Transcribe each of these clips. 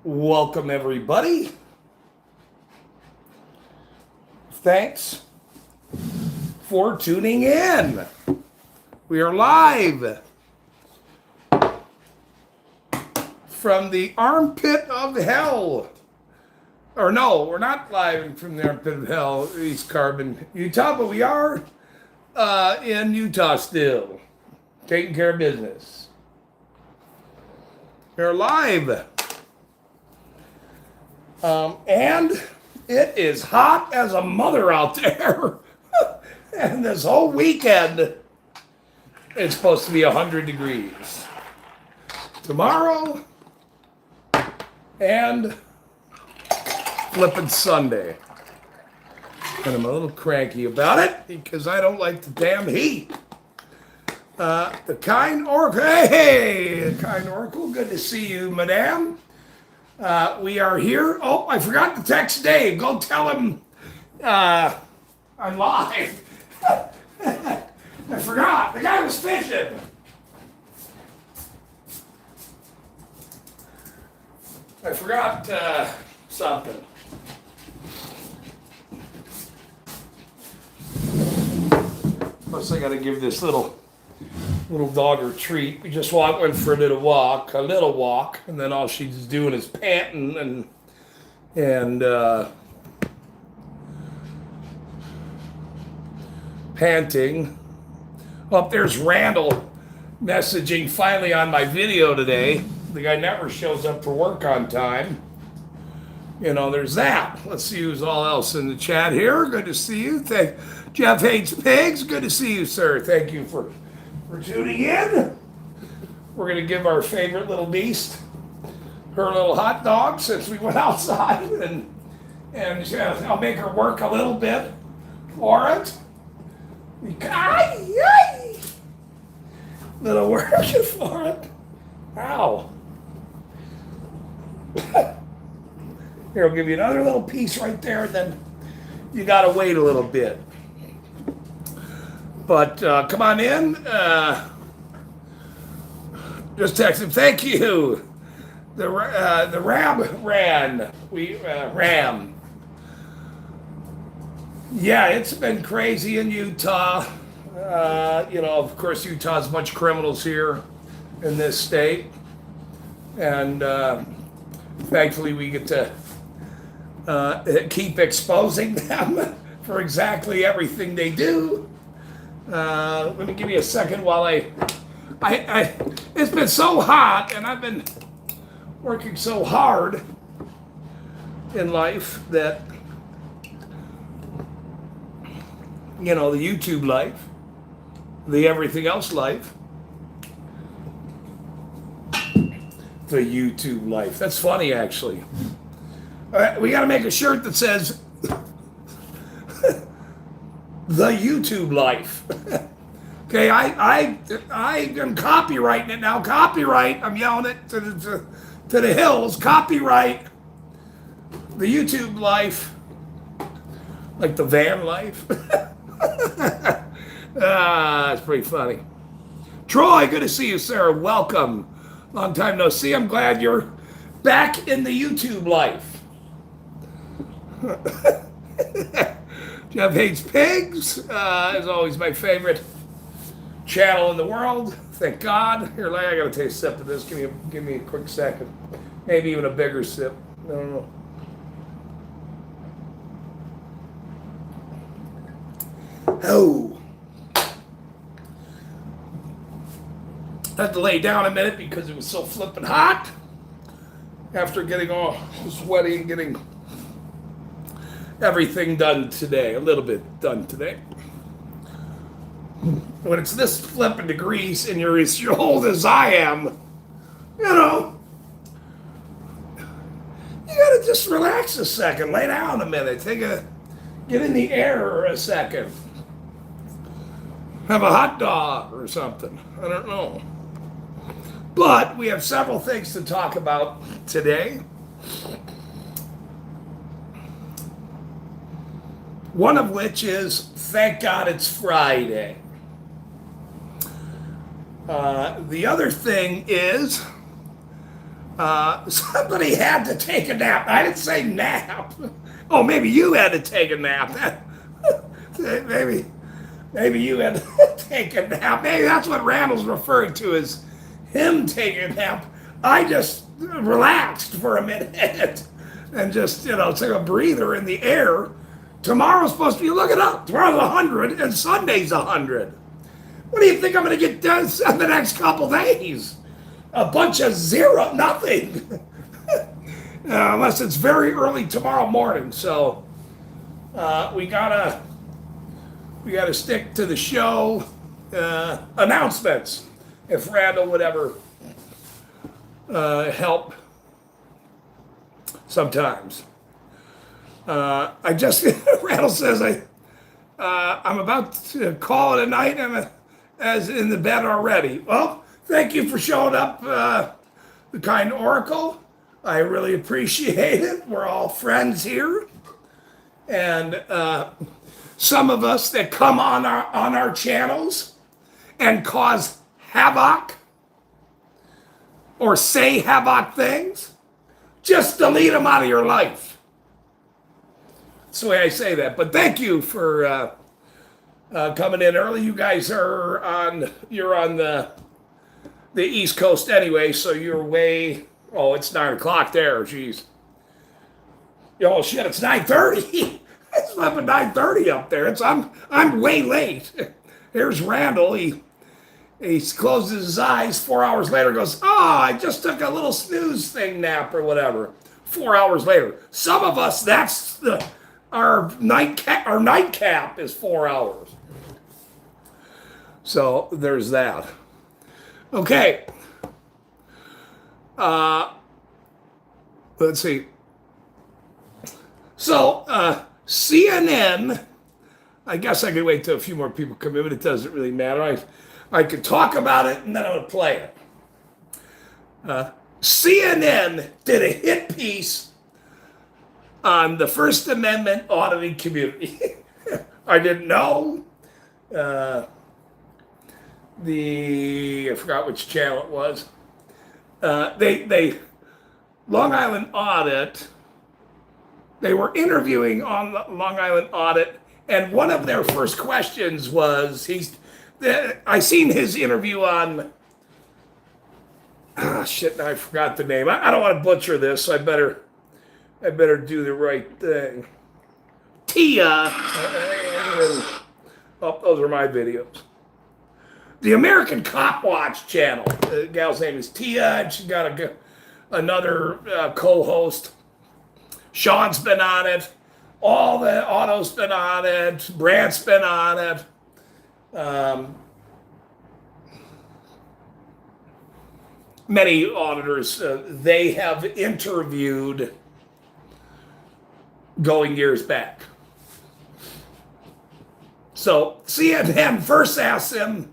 Welcome, everybody. Thanks for tuning in. We are live from the armpit of hell. Or no, we're not live from the armpit of hell, East Carbon, Utah, but we are in Utah still, taking care of business. We're live. And it is hot as a mother out there. And this whole weekend, it's supposed to be 100 degrees. Tomorrow and flipping Sunday. And I'm a little cranky about it because I don't like the damn heat. The kind oracle, hey, the kind oracle, good to see you, madame. We are here. Oh, I forgot to text Dave. Go tell him I'm live. I forgot. The guy was fishing. I forgot something. Plus, I got to give this little dog her treat. We just went for a little walk, and then all she's doing is panting and panting. Up there's Randall messaging finally on my video today. The guy never shows up for work on time. You know, there's that. Let's see who's all else in the chat here. Good to see you. Jeff Hates Pigs. Good to see you, sir. Thank you for tuning in. We're going to give our favorite little beast her little hot dog since we went outside, and I'll make her work a little bit for it. Little working for it. Ow. Here, I'll give you another little piece right there, then you got to wait a little bit. But come on in. Just text him. Thank you. The Ram ran. Ram. Yeah, it's been crazy in Utah. Of course, Utah has a bunch of criminals here in this state, and thankfully we get to keep exposing them for exactly everything they do. Let me give you a second while it's been so hot and I've been working so hard in life that, the YouTube life, the everything else life, the YouTube life. That's funny, actually. We got to make a shirt that says the YouTube life. Okay, I am copywriting it now. Copyright. I'm yelling it to the hills. Copyright the YouTube life, like the van life. It's pretty funny. Troy, good to see you, sir. Welcome. Long time no see. I'm glad you're back in the YouTube life. Jeff Hates Pigs is always my favorite channel in the world. Thank God. Here, I gotta take a sip of this. Give me a quick second. Maybe even a bigger sip. I don't know. Oh. I had to lay down a minute because it was so flippin' hot. After getting all sweaty and getting everything done today, a little bit done today. When it's this flipping degrees and you're as old as I am, you gotta just relax a second, lay down a minute, get in the air a second, have a hot dog or something. I don't know. But we have several things to talk about today. One of which is, thank God it's Friday. The other thing is, Somebody had to take a nap. I didn't say nap. Oh, maybe you had to take a nap. maybe you had to take a nap. Maybe that's what Randall's referring to as him taking a nap. I just relaxed for a minute and just, it's like a breather in the air. Tomorrow's supposed to be, look it up, tomorrow's 100 and Sunday's 100. What do you think I'm going to get done in the next couple days? A bunch of zero, nothing. Unless it's very early tomorrow morning. So we gotta stick to the show announcements. If Randall would ever help sometimes. I just Randall says I'm about to call it a night. I'm as in the bed already. Well, thank you for showing up, the kind Oracle. I really appreciate it. We're all friends here, and some of us that come on our channels and cause havoc or say havoc things, just delete them out of your life. That's the way I say that. But thank you for coming in early. You guys you're on the East Coast anyway, so you're way, it's 9 o'clock there, jeez. Oh shit, it's 9:30. It's up at 9:30 up there. I'm way late. Here's Randall. He closes his eyes 4 hours later, goes, I just took a little snooze thing nap or whatever. 4 hours later. Some of us, that's our nightcap is 4 hours. So there's that. Okay. Let's see. So CNN, I guess I could wait till a few more people come in, but it doesn't really matter. I could talk about it and then I'm going to play it. CNN did a hit piece on the First Amendment auditing community. I didn't know. I forgot which channel it was. They Long Island Audit, they were interviewing on Long Island Audit, and one of their first questions was, I seen his interview on, now I forgot the name. I don't want to butcher this, so I better do the right thing. Tia, those are my videos. The American Cop Watch channel. The gal's name is Tia, and she's got another co-host. Sean's been on it. All the Otto's been on it. Brant's been on it. Many auditors they have interviewed going years back. So CNN first asks him,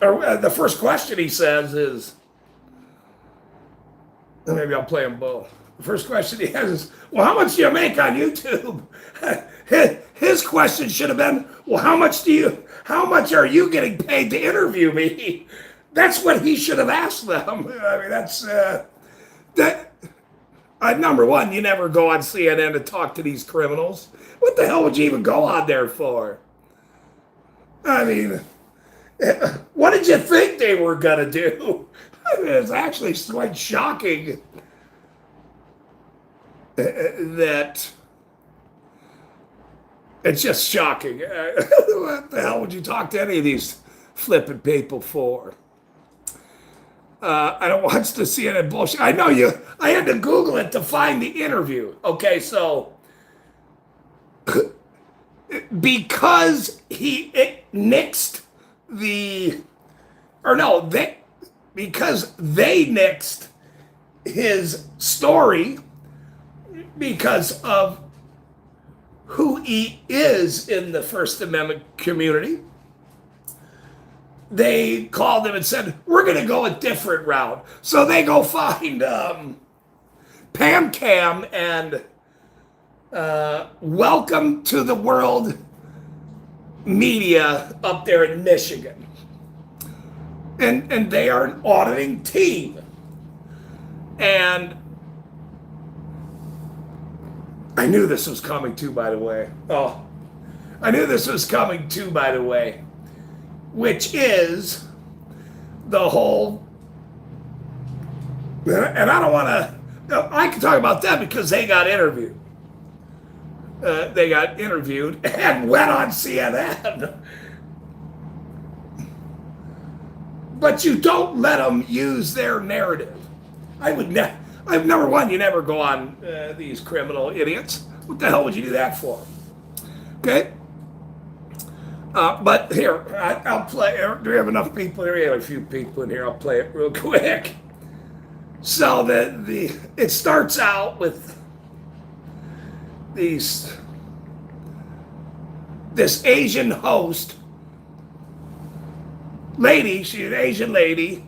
or the first question he says is, maybe I'll play them both. The first question he has is, well, how much do you make on YouTube? His question should have been, well, how much are you getting paid to interview me? That's what he should have asked them. I mean, that's, number one, you never go on CNN to talk to these criminals. What the hell would you even go on there for? I mean, what did you think they were going to do? I mean, it's actually quite shocking that it's just shocking. What the hell would you talk to any of these flipping people for? I don't watch the CNN bullshit. I know you. I had to Google it to find the interview. Okay, so because because they nixed his story because of who he is in the First Amendment community, they called him and said, we're going to go a different route. So they go find Pam Cam and Welcome to the World Media up there in Michigan. And they are an auditing team. And I knew this was coming too, by the way. Oh, I knew this was coming too, by the way. Which is the whole, and I don't want to, I can talk about them because they got interviewed. They got interviewed and went on CNN. But you don't let them use their narrative. Number one, you never go on these criminal idiots. What the hell would you do that for? Okay? But here, I'll play. Do we have enough people here? We have a few people in here. I'll play it real quick. So it starts out with this Asian host lady. She's an Asian lady.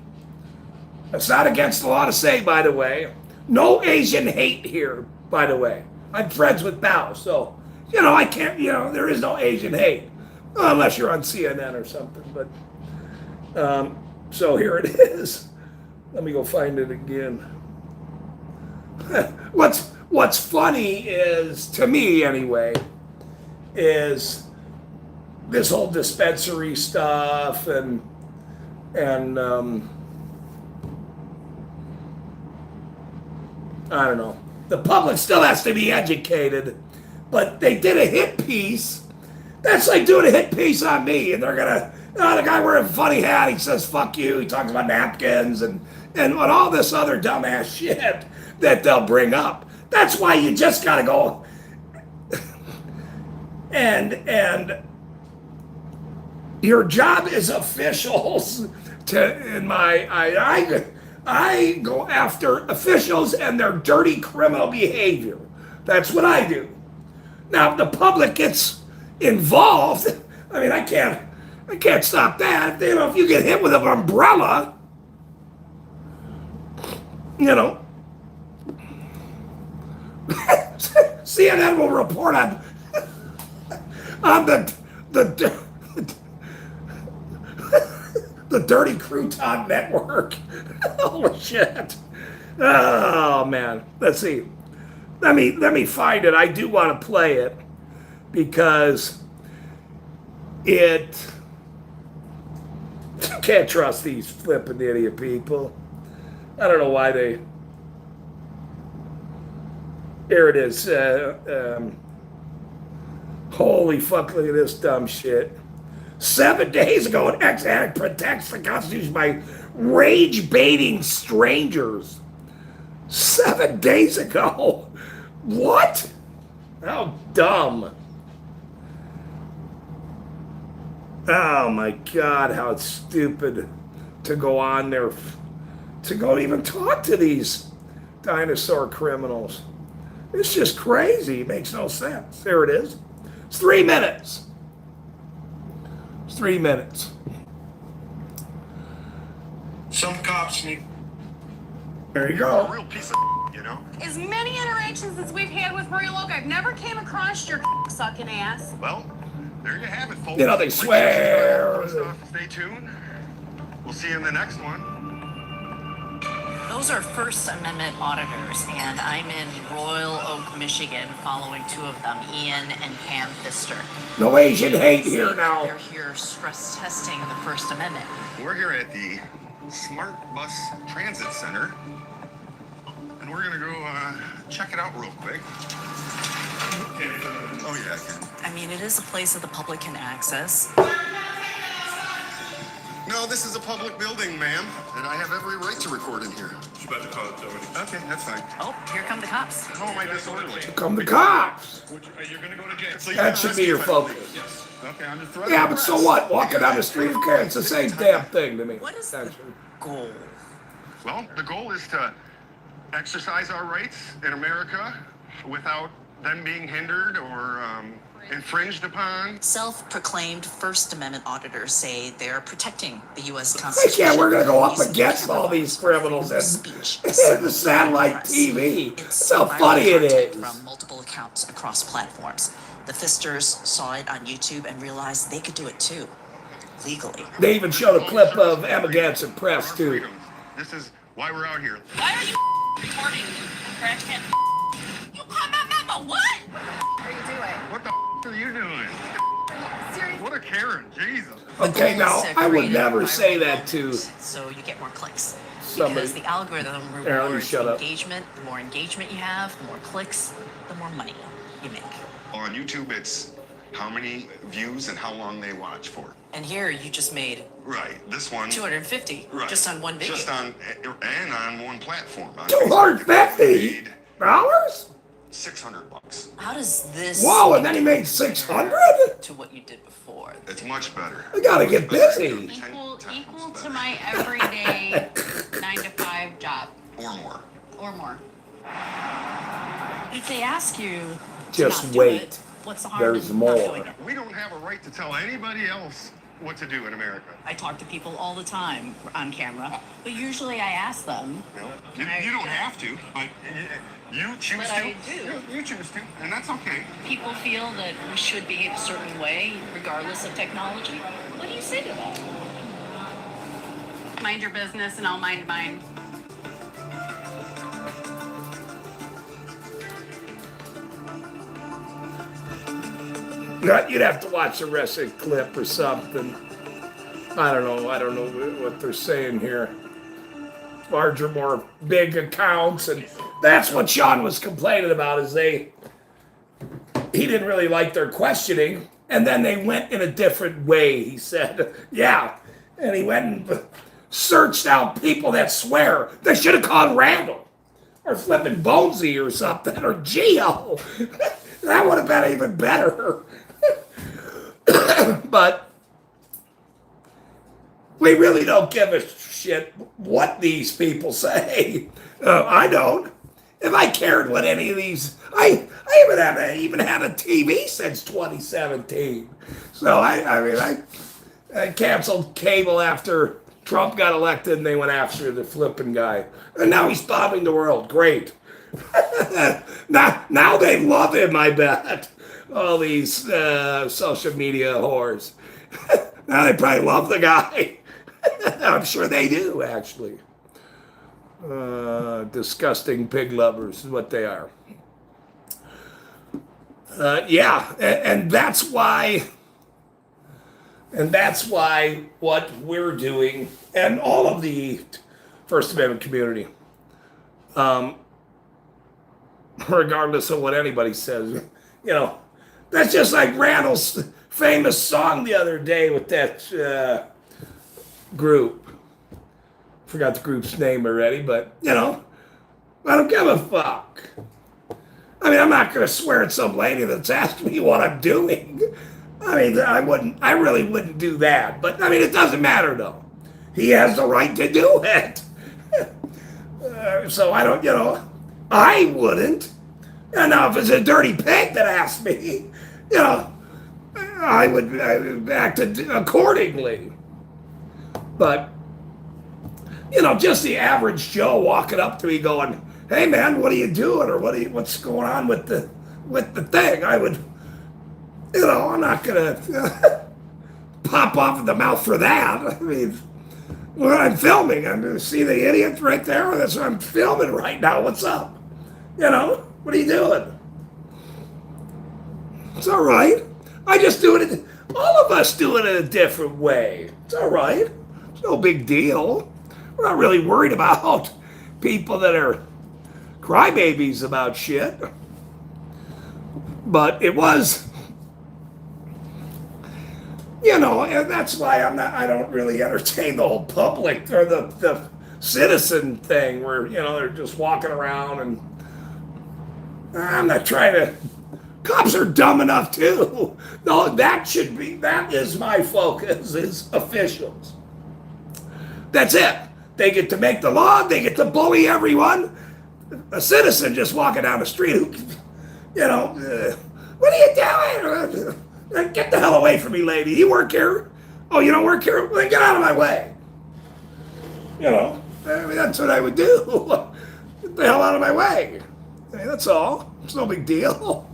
That's not against the law to say, by the way. No Asian hate here, by the way. I'm friends with Bao, so I can't. There is no Asian hate. Well, unless you're on CNN or something, but so here it is. Let me go find it again. What's funny is, to me anyway, is this whole dispensary stuff and I don't know. The public still has to be educated, but they did a hit piece. That's like doing a hit piece on me, and they're gonna, the guy wearing a funny hat, he says, fuck you, he talks about napkins and all this other dumbass shit that they'll bring up. That's why you just gotta go and your job as officials I go after officials and their dirty criminal behavior. That's what I do. Now, if the public gets involved, I mean, I can't stop that. If you get hit with an umbrella, CNN will report on the Dirty Crouton Network. Holy shit. Oh, man. Let's see. Let me find it. I do want to play it because can't trust these flipping idiot people. I don't know why they... Here it is. Holy fuck, look at this dumb shit. 7 days ago, an ex-addict protects the Constitution by rage-baiting strangers. 7 days ago? What? How dumb. Oh my God, how stupid to go on there, to go even talk to these dinosaur criminals. It's just crazy. It makes no sense. There it is. It's 3 minutes. 3 minutes. Some cops need. There you go. A real piece of As many interactions as we've had with Maria Loca, I've never came across your sucking ass. Well, there you have it, folks. They swear. Stay tuned. We'll see you in the next one. Those are First Amendment auditors, and I'm in Royal Oak, Michigan, following two of them, Ian and Pam Pfister. No Asian hate here now. They're here stress testing the First Amendment. We're here at the Smart Bus Transit Center, and we're gonna go check it out real quick. Oh yeah, I can. I mean, it is a place that the public can access. No, this is a public building, ma'am, and I have every right to record in here. She's about to call it somebody. Okay, that's fine. Oh, here come the cops. How am I disorderly? Come the cops. You're going to go to jail. So That should be your focus. Yes. Okay, I'm just throwing Yeah, but so what? Walking down the street, okay, it's the same damn thing to me. What is the goal? Well, the goal is to exercise our rights in America without them being hindered or infringed upon. Self-proclaimed First Amendment auditors say they're protecting the U.S. Constitution. Yeah, we're going to go up against all these criminals and the satellite TV. That's how funny it is. From multiple accounts across platforms. The Fisters saw it on YouTube and realized they could do it too, legally. They even showed a clip of Emma Ganson Press, too. This is why we're out here. Why are you Recording. Scratch can't. You come on, what? Are you doing? What the are you doing? Seriously? What a Karen, Jesus. Okay, The goal now is to I would create a never say viral that to moment so you get more clicks. somebody. Because the algorithm Aaron, rewards shut up. engagement. The more engagement you have, the more clicks, the more money you make. On YouTube, it's how many views and how long they watch for. And here you just made Right. This one. 250 Right. just on one video. Just on and on one platform. On $250? $600. How does this? Whoa, and then he made 600? to what you did before. It's much better. I gotta get busy. Equal to my everyday 9 to 5 job Or more. or more. If they ask you, to Just not do wait. it, what's the harm There's in not more. doing it? We don't have a right to tell anybody else what to do in America. I talk to people all the time on camera, but usually I ask them. You don't have to, but you choose But to. I do. You choose to, and that's okay. People feel that we should behave a certain way regardless of technology. What do you say to that? Mind your business and I'll mind mine. You'd have to watch the rest of the clip or something. I don't know what they're saying here. Larger, more big accounts, and that's what Sean was complaining about. He didn't really like their questioning, and then they went in a different way. He said, "Yeah," and he went and searched out people that swear. They should have called Randall or flipping Bonesy or something or Geo. That would have been even better. But we really don't give a shit what these people say. I don't. If I cared what any of these, I haven't even had a TV since 2017. So I canceled cable after Trump got elected, and they went after the flipping guy, and now he's bombing the world. Great. now they love him, I bet. All these social media whores. Now they probably love the guy. I'm sure they do, actually. Disgusting pig lovers is what they are. Yeah, and that's why what we're doing, and all of the First Amendment community, regardless of what anybody says, that's just like Randall's famous song the other day with that group. Forgot the group's name already, but I don't give a fuck. I mean, I'm not going to swear at some lady that's asked me what I'm doing. I mean, I really wouldn't do that. But I mean, it doesn't matter though. He has the right to do it. So I don't, I wouldn't. And now if it's a dirty pig that asked me, I would act accordingly. But, just the average Joe walking up to me going, "Hey man, what are you doing?" Or what's going on with the thing? I would, I'm not gonna pop off at the mouth for that. I mean, when I'm filming, I'm gonna see the idiot right there. That's what I'm filming right now. What's up? What are you doing? It's all right. I just do it. All of us do it in a different way. It's all right. It's no big deal. We're not really worried about people that are crybabies about shit. But it was, and that's why I don't really entertain the whole public or the citizen thing where, they're just walking around, and I'm not trying to. Cops are dumb enough too. No, that is my focus, is officials. That's it. They get to make the law, they get to bully everyone. A citizen just walking down the street who, what are you doing? Get the hell away from me, lady. You work here? Oh, you don't work here? Well, then get out of my way. I mean, that's what I would do. Get the hell out of my way. I mean, that's all. It's no big deal.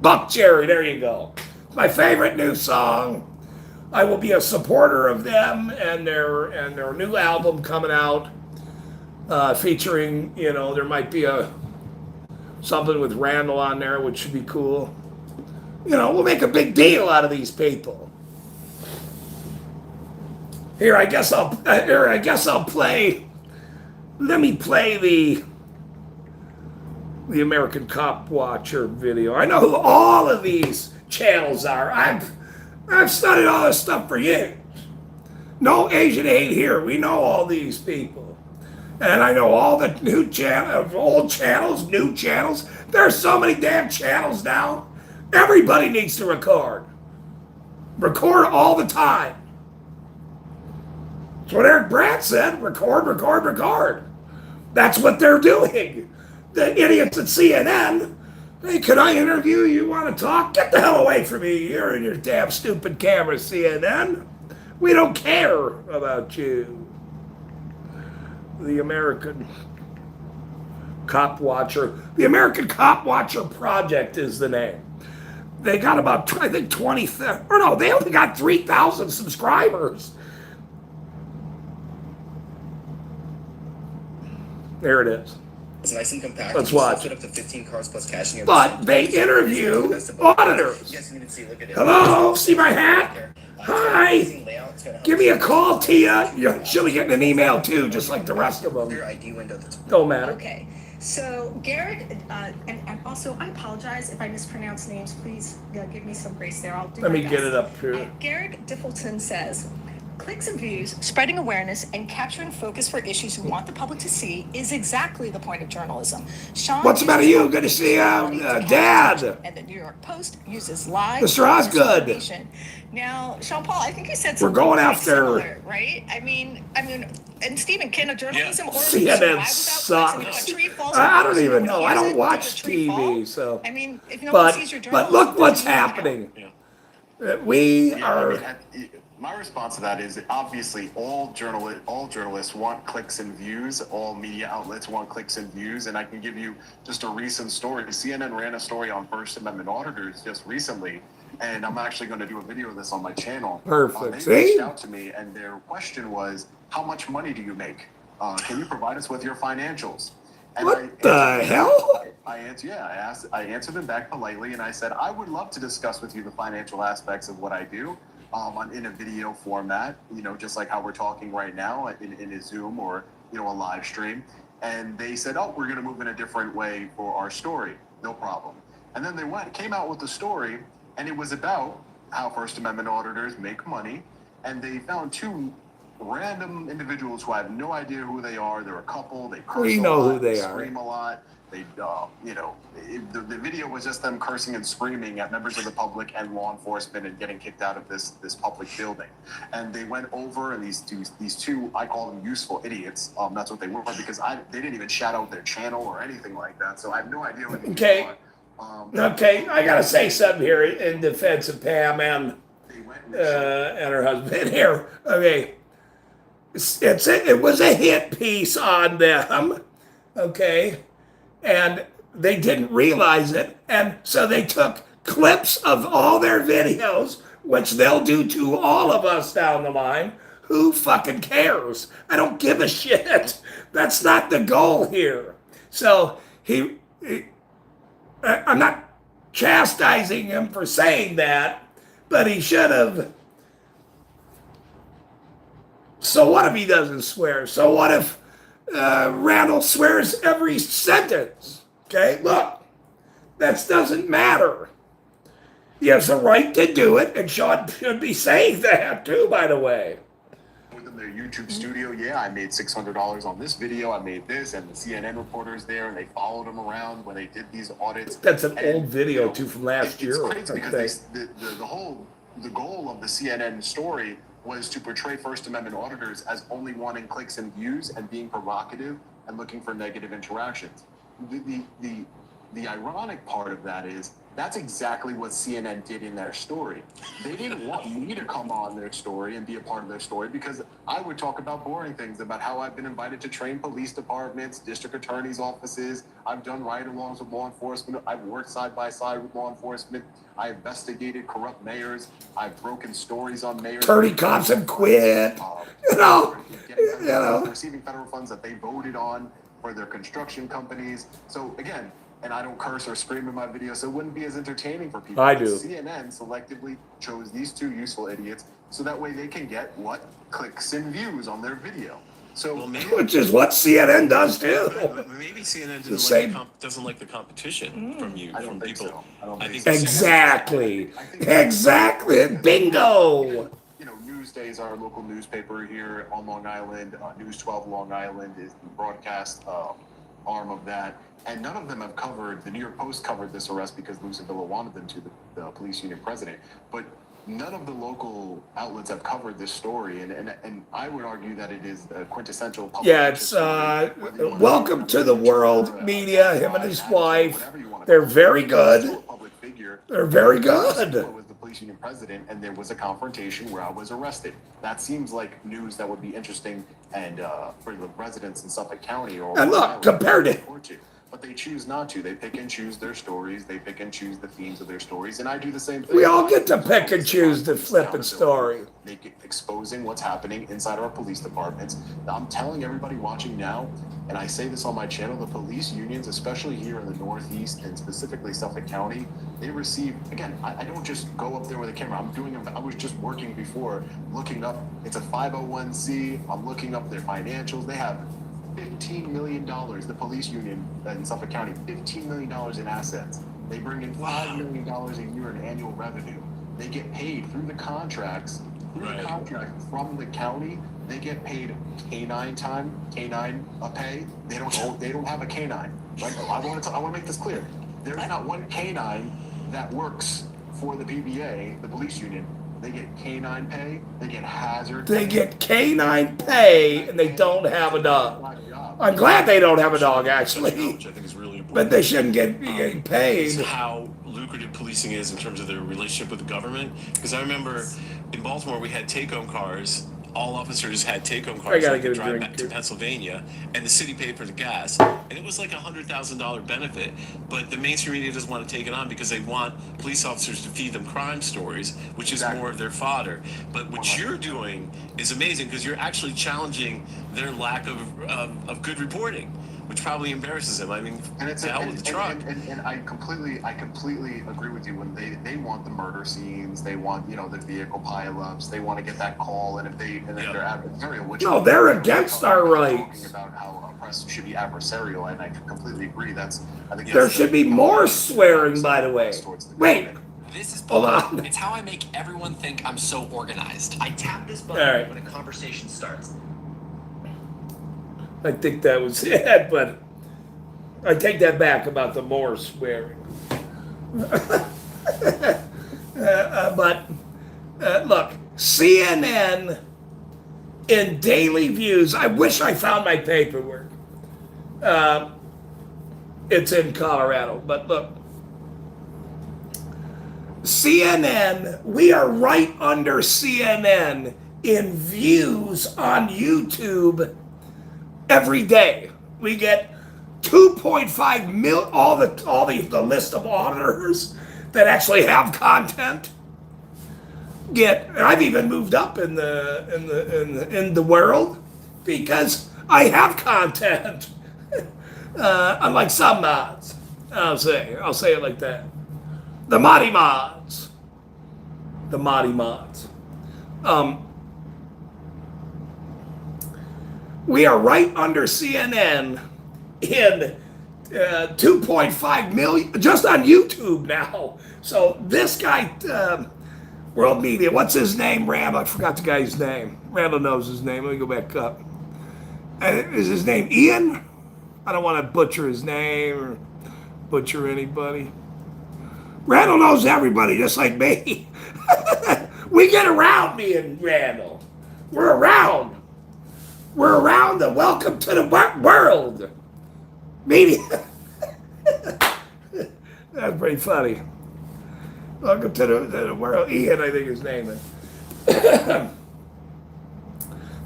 Buck Cherry, there you go. My favorite new song. I will be a supporter of them and their new album coming out. featuring, you know, there might be something with Randall on there, which should be cool. You know, we'll make a big deal out of these people. Here, I guess I'll play. Let me play the American Cop Watcher video. I know who all of these channels are. I've studied all this stuff for years. No Asian hate here. We know all these people. And I know all the new channels, old channels, new channels. There's so many damn channels now. Everybody needs to record. Record all the time. That's what Eric Brandt said. Record, record, record. That's what they're doing. The idiots at CNN. Hey, can I interview you? You want to talk? Get the hell away from me. You're in your damn stupid camera, CNN. We don't care about you. The American Cop Watcher. The American Cop Watcher Project is the name. They got about, I think, 20, or no, they only got 3,000 subscribers. There it is. It's nice and compact. Let's watch. Fit up to 15 cars plus cash in your But they interview auditors. You guys can even see, look at it. Hello, see my hat? Hi. Give me a call, Tia. She'll be getting an email too, just like the rest of them. Your ID window. Don't matter. Okay, so Garrett, and also I apologize if I mispronounce names. Please give me some grace there. I'll do Let my me best. get it up here. Garrett Diffleton says, clicks and views, spreading awareness, and capturing focus for issues we want the public to see is exactly the point of journalism. Sean, What's the matter, you? Good to see you, Dad. And the New York Post uses live Mr. Osgood. information. Now, Sean Paul, I think you said We're something going quite after- similar, right? I mean, and Stephen, can a journalism CNN sucks. I don't even know. I don't watch TV, so. I mean, if no one sees your But journalism, look what's then you know. happening. We Yeah, I are. mean, my response to that is obviously all journalists want clicks and views. All media outlets want clicks and views. And I can give you just a recent story. CNN ran a story on First Amendment auditors just recently, and I'm actually going to do a video of this on my channel. Perfect. They reached See? out to me, and their question was, "How much money do you make? Can you provide us with your financials?" And What the hell? I answered them back politely, and I said, I would love to discuss with you the financial aspects of what I do in a video format, you know, just like how we're talking right now in a Zoom or, you know, a live stream. And they said, oh, we're going to move in a different way for our story. No problem. And then they came out with the story, and it was about how First Amendment auditors make money. And they found two random individuals who I have no idea who they are. They're a couple. They curse We a know lot, who they are. scream a lot. They, you know, the video was just them cursing and screaming at members of the public and law enforcement and getting kicked out of this public building. And they went over, and these two, I call them useful idiots. That's what they were, because they didn't even shout out their channel or anything like that. So I have no idea what they Okay. are. Okay, I gotta say something here in defense of Pam and They went and her husband here. Okay, it was a hit piece on them. Okay, and they didn't realize it, and so they took clips of all their videos, which they'll do to all of us down the line. Who fucking cares? I don't give a shit. That's not the goal here. So I'm not chastising him for saying that, but he should have. So what if he doesn't swear? So what if Randall swears every sentence? Okay, look, that doesn't matter. He has a right to do it, and Sean should be saying that too, by the way. in their YouTube studio. Yeah, I made $600 on this video. I made this, and the CNN reporters there, and they followed him around when they did these audits. That's an And, old video you know, too from last year. It's crazy because the goal of the CNN story was to portray First Amendment auditors as only wanting clicks and views and being provocative and looking for negative interactions. The ironic part of that is that's exactly what CNN did in their story. They didn't want me to come on their story and be a part of their story because I would talk about boring things, about how I've been invited to train police departments, district attorneys' offices. I've done ride-alongs with law enforcement. I've worked side by side with law enforcement. I investigated corrupt mayors. I've broken stories on mayors. Attorney cops have quit. You know, You know? receiving federal funds that they voted on for their construction companies. So again, and I don't curse or scream in my video, so it wouldn't be as entertaining for people. I do. CNN selectively chose these two useful idiots so that way they can get what? Clicks and views on their video. So Well, maybe, Which is what CNN does too. maybe CNN The doesn't same- doesn't like the competition from you, I don't from think people. so. I don't think think so. Exactly. Exactly. Bingo. You know, Newsday is our local newspaper here on Long Island. News 12 Long Island is the broadcast arm of that. And none of them have covered, the New York Post covered this arrest because Lucy Villa wanted them to, the police union president. But none of the local outlets have covered this story. And I would argue that it is a quintessential public Yeah, interest it's story, whether you wanna Welcome say to the World Media, him and his wife. They're very good. Public figure. They're very Villa good. was the police union president, and there was a confrontation where I was arrested. That seems like news that would be interesting and for the residents in Suffolk County or And look, Long Island compared to- report to. But they choose not to. They pick and choose their stories. They pick and choose the themes of their stories, and I do the same thing. We all get to pick and choose the flippin' story. Exposing what's happening inside our police departments. I'm telling everybody watching now, and I say this on my channel, the police unions, especially here in the Northeast and specifically Suffolk County, they receive, again, I don't just go up there with a camera. I was just working before, looking up, it's a 501c. I'm looking up their financials. They have $15 million, the police union in Suffolk County, $15 million in assets. They bring in $5 million a year in annual revenue. They get paid through the contracts, from the county. They get paid canine pay. They don't have a canine. Right? I want to make this clear. There's not one canine that works for the PBA, the police union. They get canine pay. They get hazard. They get canine pay and they don't have a dog. I'm glad they don't have a dog, actually. Which I think is really important. But they shouldn't get getting Is paid. how lucrative policing is in terms of their relationship with the government. Because I remember in Baltimore we had take-home cars. All officers had take-home cars. I gotta so they get a could drive drink, back to too. Pennsylvania, and the city paid for the gas, and it was like $100,000 benefit. But the mainstream media doesn't want to take it on because they want police officers to feed them crime stories, which is more of their fodder. But what you're doing is amazing because you're actually challenging their lack of good reporting, which probably embarrasses them. I mean, And it's the hell with the truck. and I completely agree with you when they want the murder scenes, they want the vehicle pileups, they want to get that call, and if they're adversarial, which No, they're against our I'm rights. talking about how press should be adversarial, and I completely agree. I think There that's should be more swearing, by the way. Wait, This is hold Paul. on. It's how I make everyone think I'm so organized. I tap this button All right. when a conversation starts. I think that was it, but I take that back about the more swearing. But look, CNN in daily views. I wish I found my paperwork. It's in Colorado, but look, CNN. We are right under CNN in views on YouTube. Every day we get 2.5 million. All the list of auditors that actually have content get. I've even moved up in the world because I have content. Unlike some mods, I'll say it like that. The Mahdi mods. We are right under CNN in 2.5 million just on YouTube now. So this guy, World Media, what's his name? Randall, I forgot the guy's name. Randall knows his name. Let me go back up. Is his name Ian? I don't want to butcher his name or butcher anybody. Randall knows everybody, just like me. We get around, me and Randall. We're around. We're around the welcome to the world. Media. That's pretty funny. Welcome to the world. Ian, I think his name is.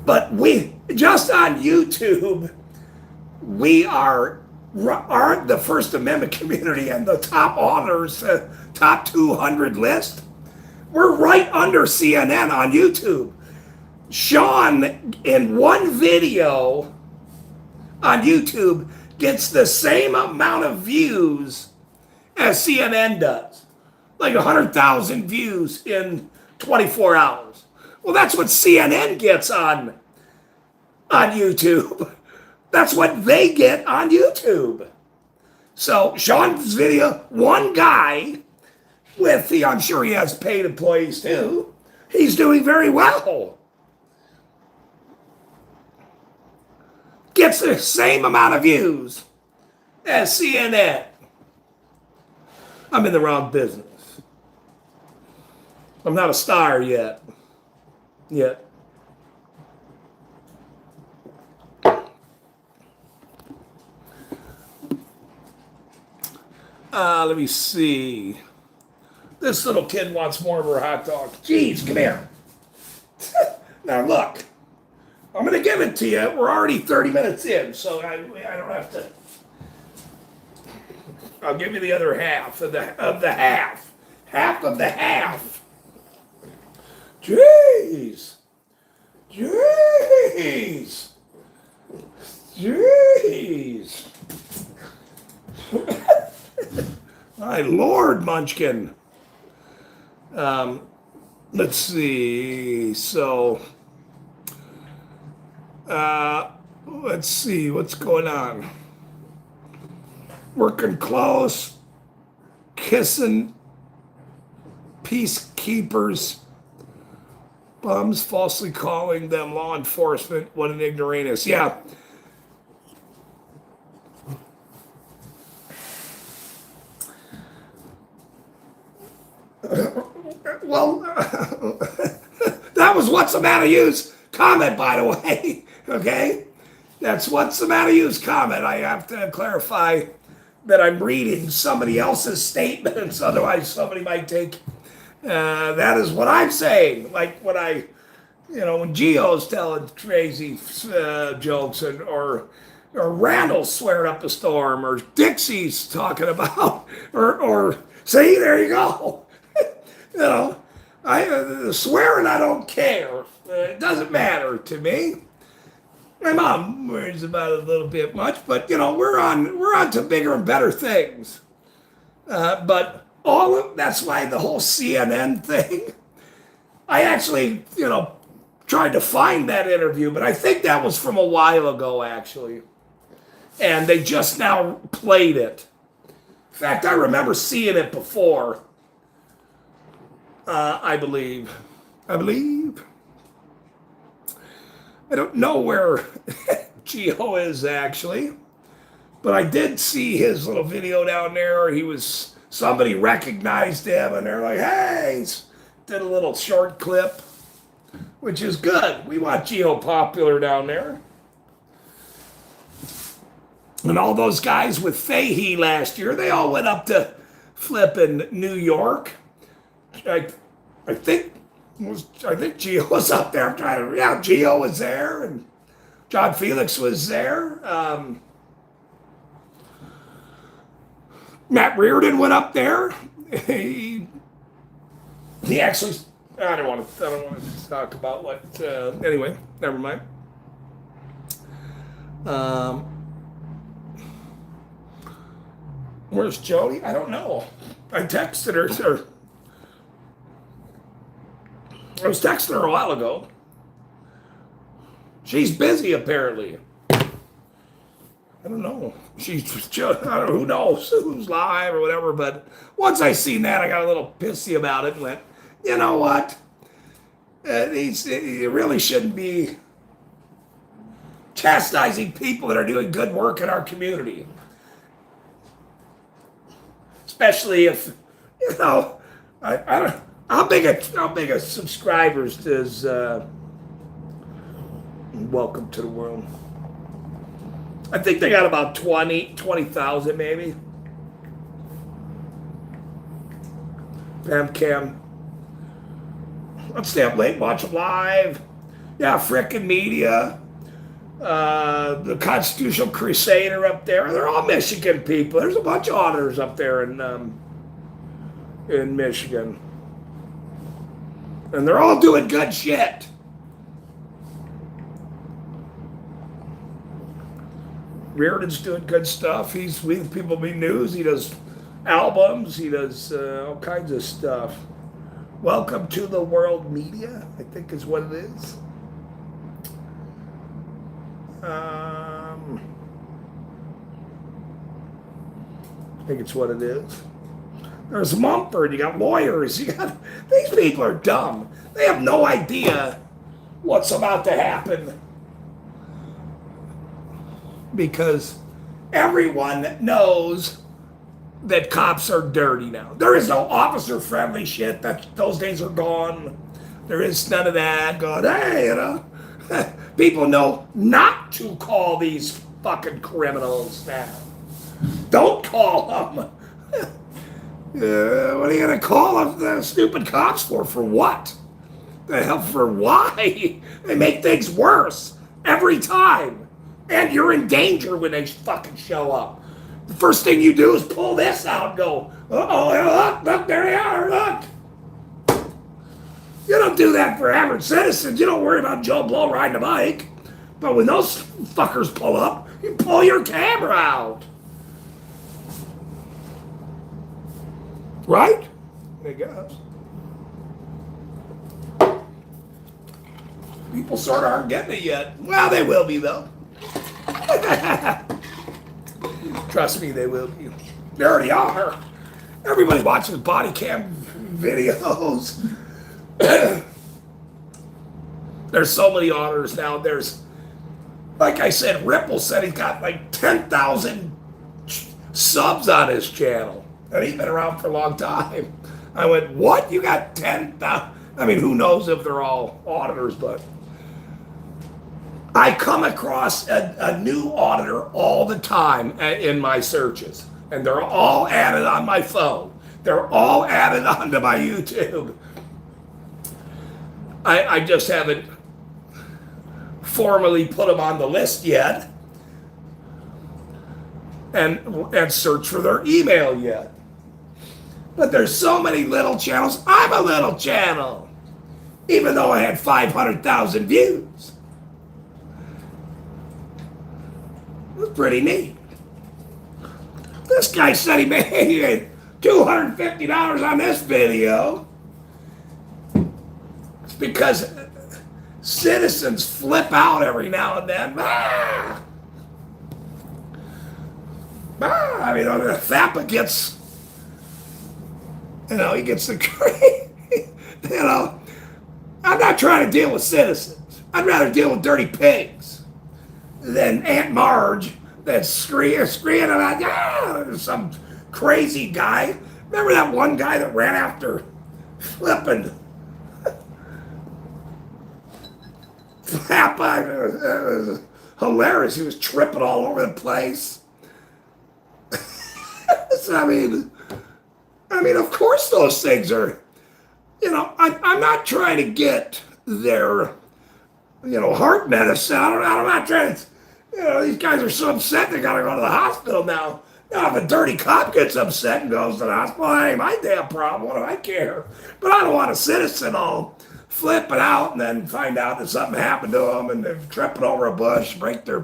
But we, just on YouTube, we are the First Amendment community and the top honors, top 200 list. We're right under CNN on YouTube. Sean, in one video on YouTube, gets the same amount of views as CNN does. Like 100,000 views in 24 hours. Well, that's what CNN gets on YouTube. That's what they get on YouTube. So Sean's video, one guy with I'm sure he has paid employees too. He's doing very well. Gets the same amount of views as CNN. I'm in the wrong business. I'm not a star yet. Let me see. This little kid wants more of her hot dog. Jeez, come here. Now look, I'm going to give it to you. We're already 30 minutes in, so I don't have to. I'll give you the other half of the half. Half of the half. Jeez. My Lord, Munchkin. Let's see. So, let's see what's going on. Working close, kissing peacekeepers, bums, falsely calling them law enforcement. What an ignoramus. Yeah. Well, that was What's the Matter You's comment, by the way. Okay? That's What's the Matter You's comment. I have to clarify that I'm reading somebody else's statements, otherwise somebody might take that is what I'm saying. Like when when Gio's telling crazy jokes, or Randall's swearing up a storm, or Dixie's talking about, or see, there you go. Swearing, I don't care. It doesn't matter to me. My mom worries about it a little bit much, but we're on to bigger and better things. But that's why the whole CNN thing. I actually, tried to find that interview, but I think that was from a while ago, actually. And they just now played it. In fact, I remember seeing it before. I believe. I don't know where Gio is actually, but I did see his little video down there. Somebody recognized him, and they're like, "Hey!" Did a little short clip, which is good. We want Gio popular down there. And all those guys with Fahey last year, they all went up to flipping New York. I think Gio was up there. Gio was there, and John Felix was there. Matt Reardon went up there. He actually. I don't want to talk about what. Anyway, never mind. Where's Jody? I don't know. I texted her. I was texting her a while ago. She's busy, apparently. I don't know. Who knows who's live or whatever, but once I seen that, I got a little pissy about it and went, you know what? You really shouldn't be chastising people that are doing good work in our community. Especially if, I don't. How big a subscribers does Welcome to the World? I think they got about 20,000 maybe. Pamcam. Let's stay up late, watch them live. Yeah, frickin' media. The Constitutional Crusader up there. They're all Michigan people. There's a bunch of auditors up there in Michigan. And they're all doing good shit. Reardon's doing good stuff. He's with People Be News. He does albums. He does all kinds of stuff. Welcome to the World Media, I think is what it is. I think it's what it is. There's Mumford. You got lawyers. These people are dumb. They have no idea what's about to happen. Because everyone knows that cops are dirty now. There is no officer-friendly shit. Those days are gone. There is none of that. Going, hey, people know not to call these fucking criminals now. Don't call them. What are you gonna call them? The stupid cops for? For what? The hell? For why? They make things worse every time. And you're in danger when they fucking show up. The first thing you do is pull this out and go, uh-oh, look, there they are, look. You don't do that for average citizens. You don't worry about Joe Blow riding a bike. But when those fuckers pull up, you pull your camera out. Right? I guess. People sort of aren't getting it yet. Well, they will be, though. Trust me, they will be. They already are. Everybody watches body cam videos. There's so many auditors now. There's, like I said, Ripple said he's got like 10,000 subs on his channel. And he's been around for a long time. I went, what? You got 10,000? I mean, who knows if they're all auditors, but I come across a new auditor all the time in my searches. And they're all added on my phone. They're all added onto my YouTube. I just haven't formally put them on the list yet and search for their email yet. But there's so many little channels. I'm a little channel, even though I had 500,000 views. It was pretty neat. This guy said he made $250 on this video. It's because citizens flip out every now and then. I mean, Thappa gets, he gets the, I'm not trying to deal with citizens. I'd rather deal with dirty pigs than Aunt Marge that's screaming about, some crazy guy. Remember that one guy that ran after flipping Thappa? It was hilarious. He was tripping all over the place. So, I mean, of course those things are, I'm not trying to get their, heart medicine. I'm not trying to, these guys are so upset they gotta go to the hospital now. Now, if a dirty cop gets upset and goes to the hospital, that ain't my damn problem. What do I care? But I don't want a citizen all flipping out and then find out that something happened to them and they're tripping over a bush, break their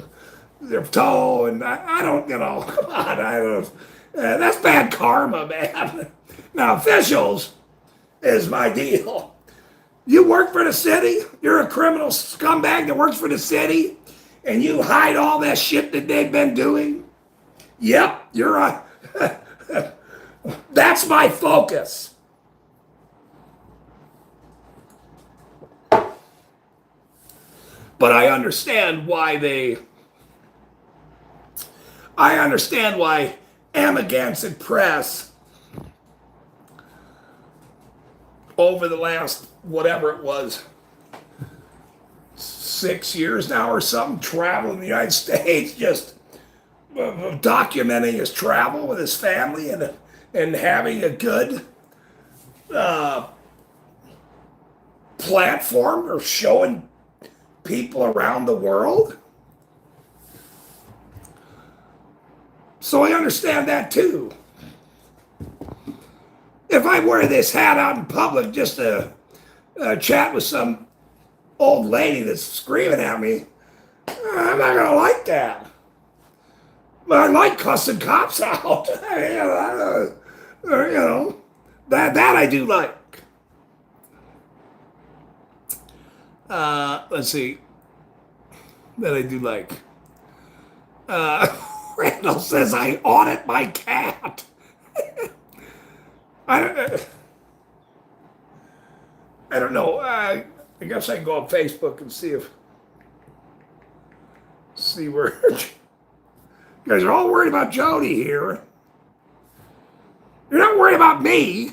toe, and I don't, come on, I don't. That's bad karma, man. Now, officials is my deal. You work for the city, you're a criminal scumbag that works for the city, and you hide all that shit that they've been doing. Yep, you're a... That's my focus. But I understand why Amagansett Press over the last, whatever it was, 6 years now or something, traveling the United States, just documenting his travel with his family and having a good platform or showing people around the world. So I understand that too. If I wear this hat out in public just to chat with some old lady that's screaming at me, I'm not going to like that. But I like cussing cops out. That I do like. Let's see. That I do like. Randall says I audit my cat. I don't know. I guess I can go on Facebook and see where you guys are all worried about Jody here. You're not worried about me.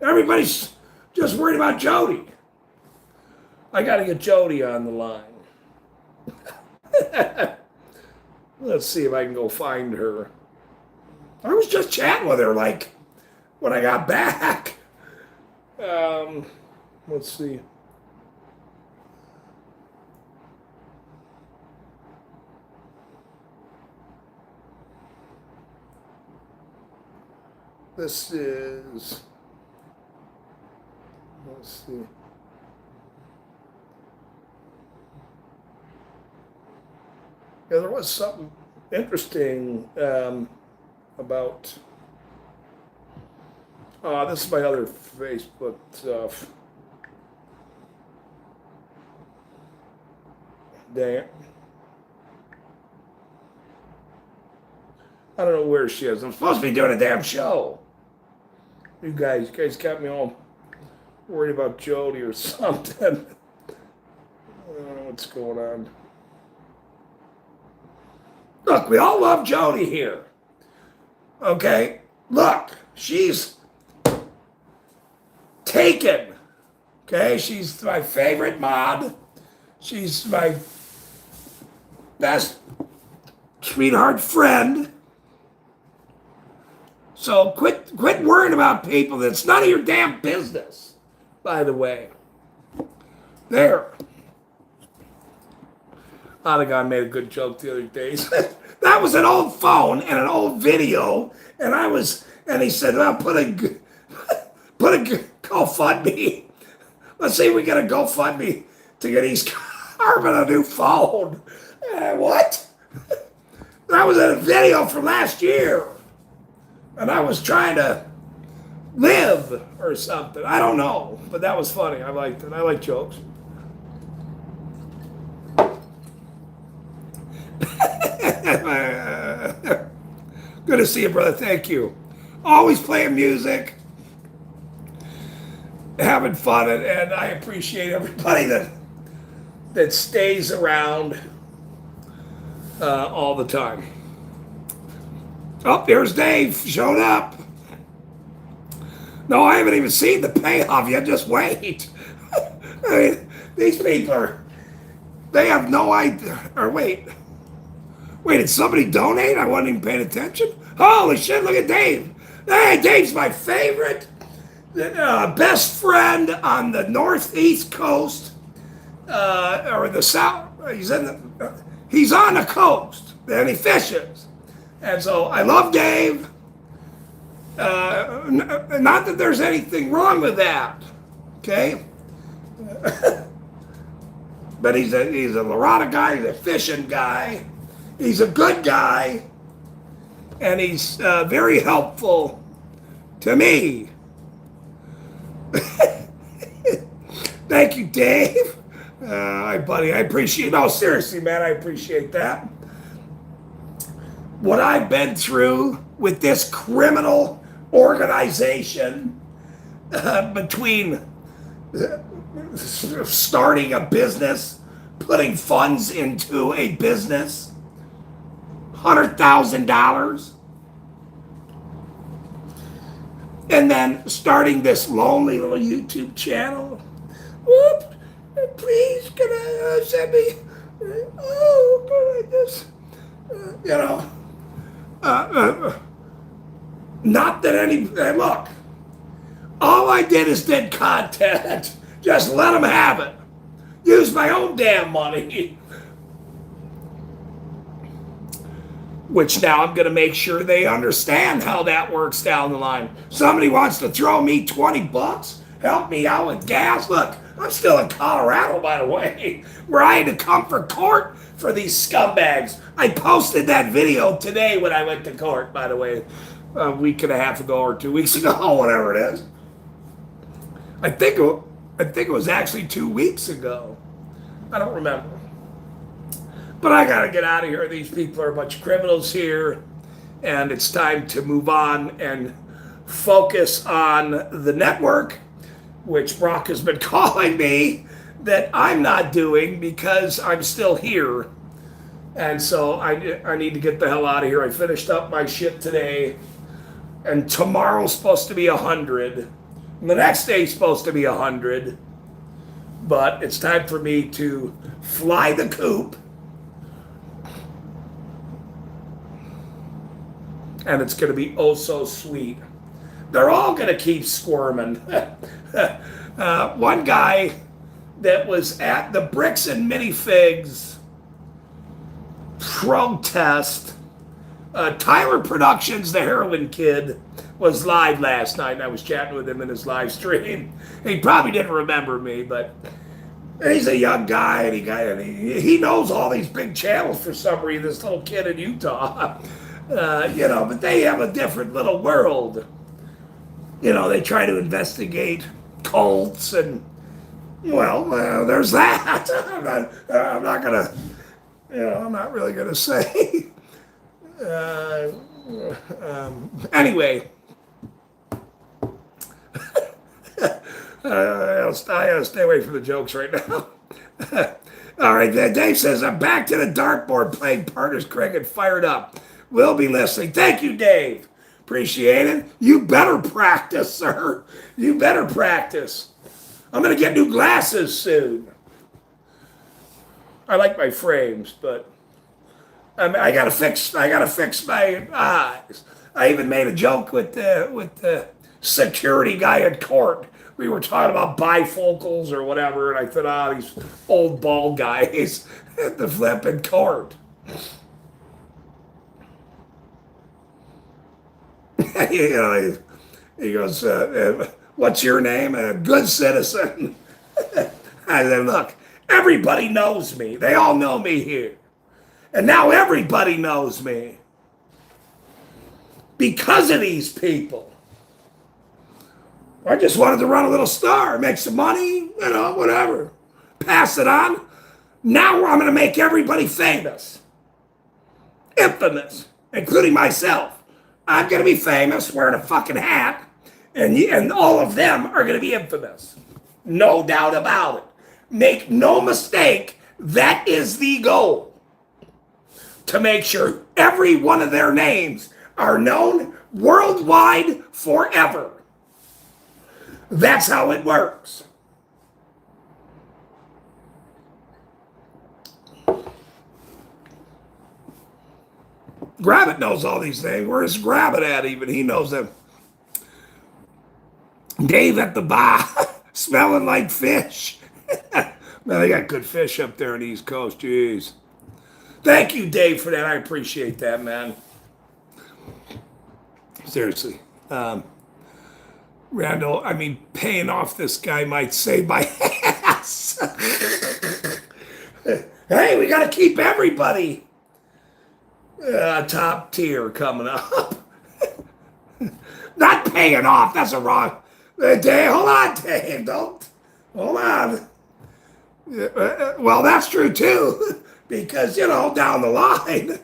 Everybody's just worried about Jody. I got to get Jody on the line. Let's see if I can go find her. I was just chatting with her like when I got back. Let's see. This is, let's see. Yeah, there was something interesting about, this is my other Facebook stuff. Dang it. I don't know where she is. I'm supposed to be doing a damn show. You guys got me all worried about Jody or something. I don't know what's going on. Look, we all love Jody here. Okay? Look, she's taken. Okay? She's my favorite mod. She's my best sweetheart friend. So quit worrying about people. That's none of your damn business, by the way. There. Otagon made a good joke the other day. That was an old phone and an old video, and he said, "Well, put a GoFundMe. Let's see if we get a GoFundMe to get East Carbon a new phone." What? That was a video from last year, and I was trying to live or something. I don't know, but that was funny. I liked it. I like jokes. Good to see you, brother. Thank you. Always playing music, having fun, and I appreciate everybody that stays around all the time. Oh, there's Dave. Showed up. No, I haven't even seen the payoff yet. Just wait. I mean, these people they have no idea. Or wait, did somebody donate? I wasn't even paying attention. Holy shit, look at Dave. Hey, Dave's my favorite. Best friend on the northeast coast, or the south. He's on the coast, and he fishes. And so I love Dave. Not that there's anything wrong with that, okay? But he's a Lorada guy, he's a fishing guy. He's a good guy, and he's very helpful to me. Thank you, Dave. Hi, buddy. I appreciate. No, seriously, man, I appreciate that. What I've been through with this criminal organization, between starting a business, putting funds into a business, $100,000, and then starting this lonely little YouTube channel. Whoop! Please, can I send me? Oh, can I just, not that any. Look, all I did is did content. Just let them have it. Use my own damn money. Which now I'm going to make sure they understand how that works down the line. Somebody wants to throw me $20, help me out with gas. Look, I'm still in Colorado, by the way, where I had to come for court for these scumbags. I posted that video today when I went to court, by the way, a week and a half ago or 2 weeks ago, whatever it is. I think it was actually 2 weeks ago. I don't remember. But I gotta get out of here. These people are a bunch of criminals here, and it's time to move on and focus on the network, which Brock has been calling me that I'm not doing because I'm still here. And so I need to get the hell out of here. I finished up my shit today, and tomorrow's supposed to be 100. And the next day's supposed to be 100. But it's time for me to fly the coop. And it's going to be oh so sweet. They're all going to keep squirming. One guy that was at the Bricks and Minifigs protest, Tyler Productions, the heroin kid, was live last night, and I was chatting with him in his live stream. He probably didn't remember me, but he's a young guy, and he knows all these big channels for some reason, this little kid in Utah. But they have a different little world. They try to investigate cults and, there's that. I'm not really gonna say. Anyway, I gotta stay away from the jokes right now. All right, Dave says, I'm back to the dartboard playing Partners Cricket, fired up. We'll be listening. Thank you, Dave. Appreciate it. You better practice, sir. You better practice. I'm going to get new glasses soon. I like my frames, but I gotta fix my eyes. I even made a joke with the security guy at court. We were talking about bifocals or whatever, and I thought, these old bald guys at the flipping court. He goes, what's your name? A good citizen. I said, look, everybody knows me. They all know me here. And now everybody knows me. Because of these people. I just wanted to run a little star, make some money, whatever. Pass it on. Now I'm going to make everybody famous. Infamous, including myself. I'm going to be famous wearing a fucking hat, and all of them are going to be infamous. No doubt about it. Make no mistake, that is the goal. To make sure every one of their names are known worldwide forever. That's how it works. Grabbit knows all these things. Where's Grabbit at even? He knows them. Dave at the bar, smelling like fish. Man, they got good fish up there on the East Coast. Jeez. Thank you, Dave, for that. I appreciate that, man. Seriously. Randall, paying off this guy might save my ass. Hey, we got to keep everybody top tier coming up. Not paying off. That's a wrong. Dave, hold on, Dave. Don't. Hold on. Well, that's true, too. Because, down the line,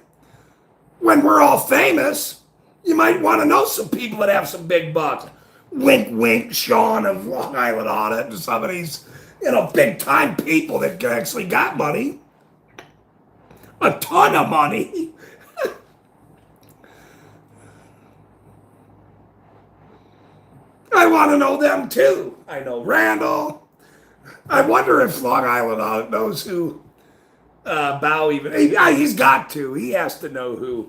when we're all famous, you might want to know some people that have some big bucks. Wink, wink, Sean of Long Island Audit, and some of these, big time people that actually got money. A ton of money. I want to know them too. I know Randall. I wonder if Long Island Audit knows who Bao even. He's got to. He has to know who.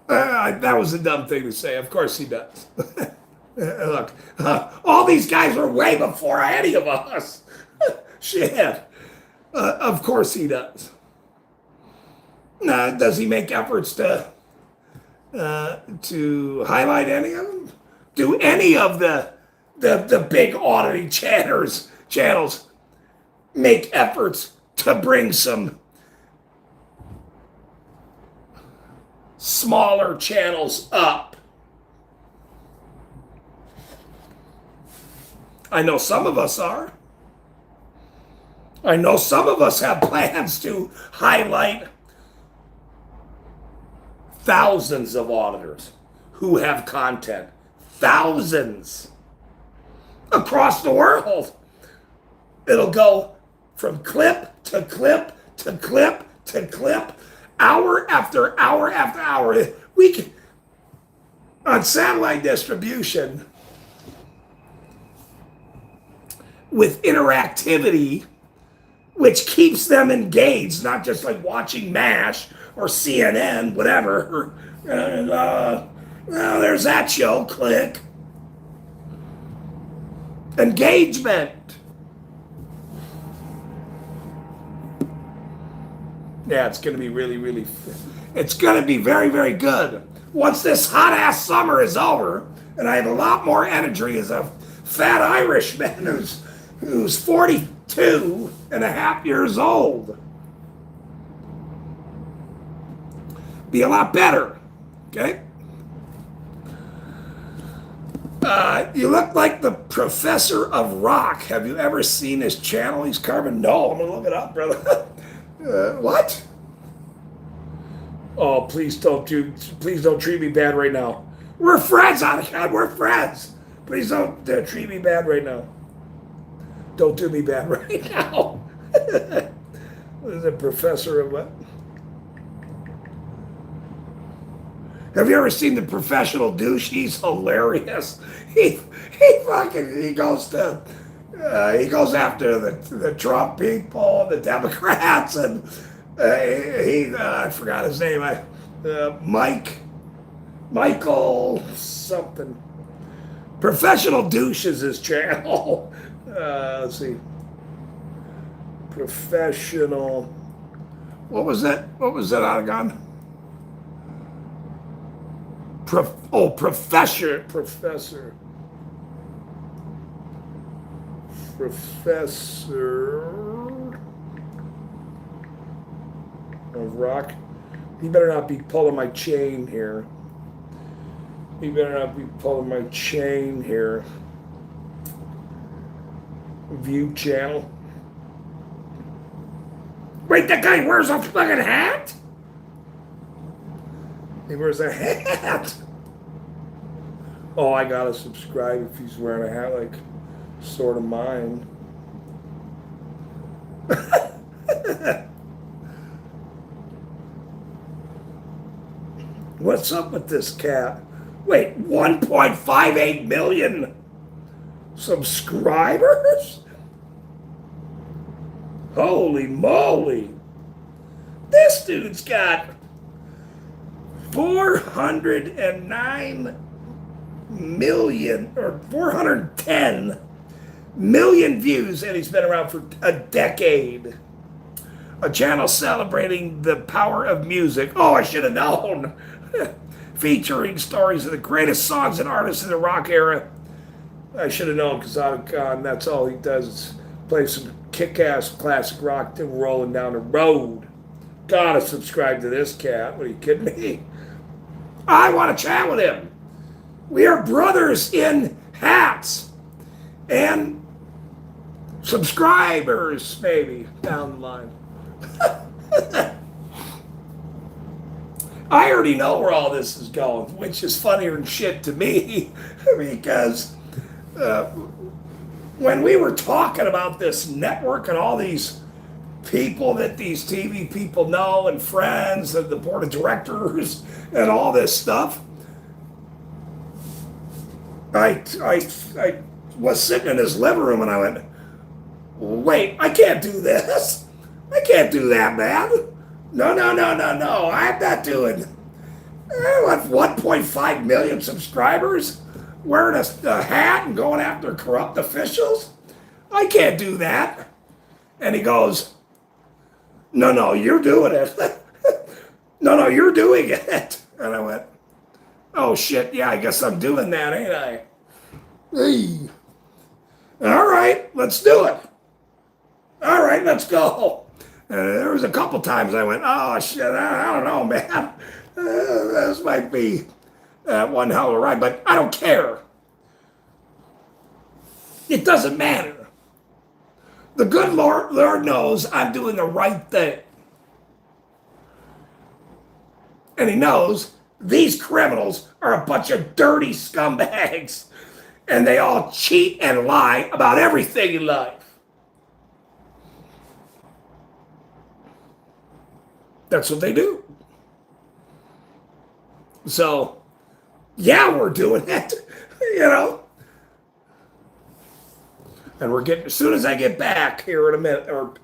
That was a dumb thing to say. Of course he does. Look, all these guys were way before any of us. Shit. Of course he does. Does he make efforts to highlight any of them? Do any of the the big auditing channels make efforts to bring some smaller channels up. I know some of us are. I know some of us have plans to highlight thousands of auditors who have content. Thousands across the world. It'll go from clip to clip to clip to clip, hour after hour after hour. We can, on satellite distribution, with interactivity, which keeps them engaged, not just like watching MASH or CNN, whatever. Well, there's that show, click. Engagement. Yeah, it's going to be really, it's going to be very, very good. Once this hot ass summer is over, and I have a lot more energy as a fat Irishman who's 42 and a half years old. Be a lot better, okay? You look like the Professor of Rock. Have you ever seen his channel he's carving? No, I'm gonna look it up, brother. What? Oh, please don't treat me bad right now. We're friends, on God, we're friends. Please don't treat me bad right now. Don't do me bad right now. What is it, Professor of what? Have you ever seen The Professional Douche? He's hilarious. He goes after the Trump people, the Democrats, and I forgot his name. Michael something. Professional Douche is his channel. Let's see. Professional. What was that? What was that, Aragon? Professor of Rock. He better not be pulling my chain here. View channel. Wait, that guy wears a fucking hat? He wears a hat. Oh, I gotta subscribe if he's wearing a hat like sort of mine. What's up with this cat? Wait, 1.58 million subscribers? Holy moly. This dude's got 409 million or 410 million views, and he's been around for a decade. A channel celebrating the power of music. Oh, I should have known. Featuring stories of the greatest songs and artists in the rock era. I should have known, because that's all he does is play some kick-ass classic rock to rolling down the road. Gotta subscribe to this cat. What, are you kidding me? I want to chat with him. We are brothers in hats. And subscribers, maybe, down the line. I already know where all this is going, which is funnier than shit to me, because when we were talking about this network and all these people that these TV people know and friends and the board of directors and all this stuff, I was sitting in his living room and I went, wait, I can't do this. I can't do that, man. No. I'm not doing. What, 1.5 million subscribers? Wearing a hat and going after corrupt officials? I can't do that. And he goes, no, you're doing it. No, you're doing it. And I went, oh shit, yeah, I guess I'm doing that, ain't I? Hey. All right, let's do it. All right, let's go. There was a couple times I went, oh shit, I don't know, man. This might be one hell of a ride, but I don't care. It doesn't matter. The good Lord knows I'm doing the right thing. And he knows these criminals are a bunch of dirty scumbags. And they all cheat and lie about everything in life. That's what they do. So, yeah, we're doing it, you know. And we're getting, as soon as I get back here in a minute, or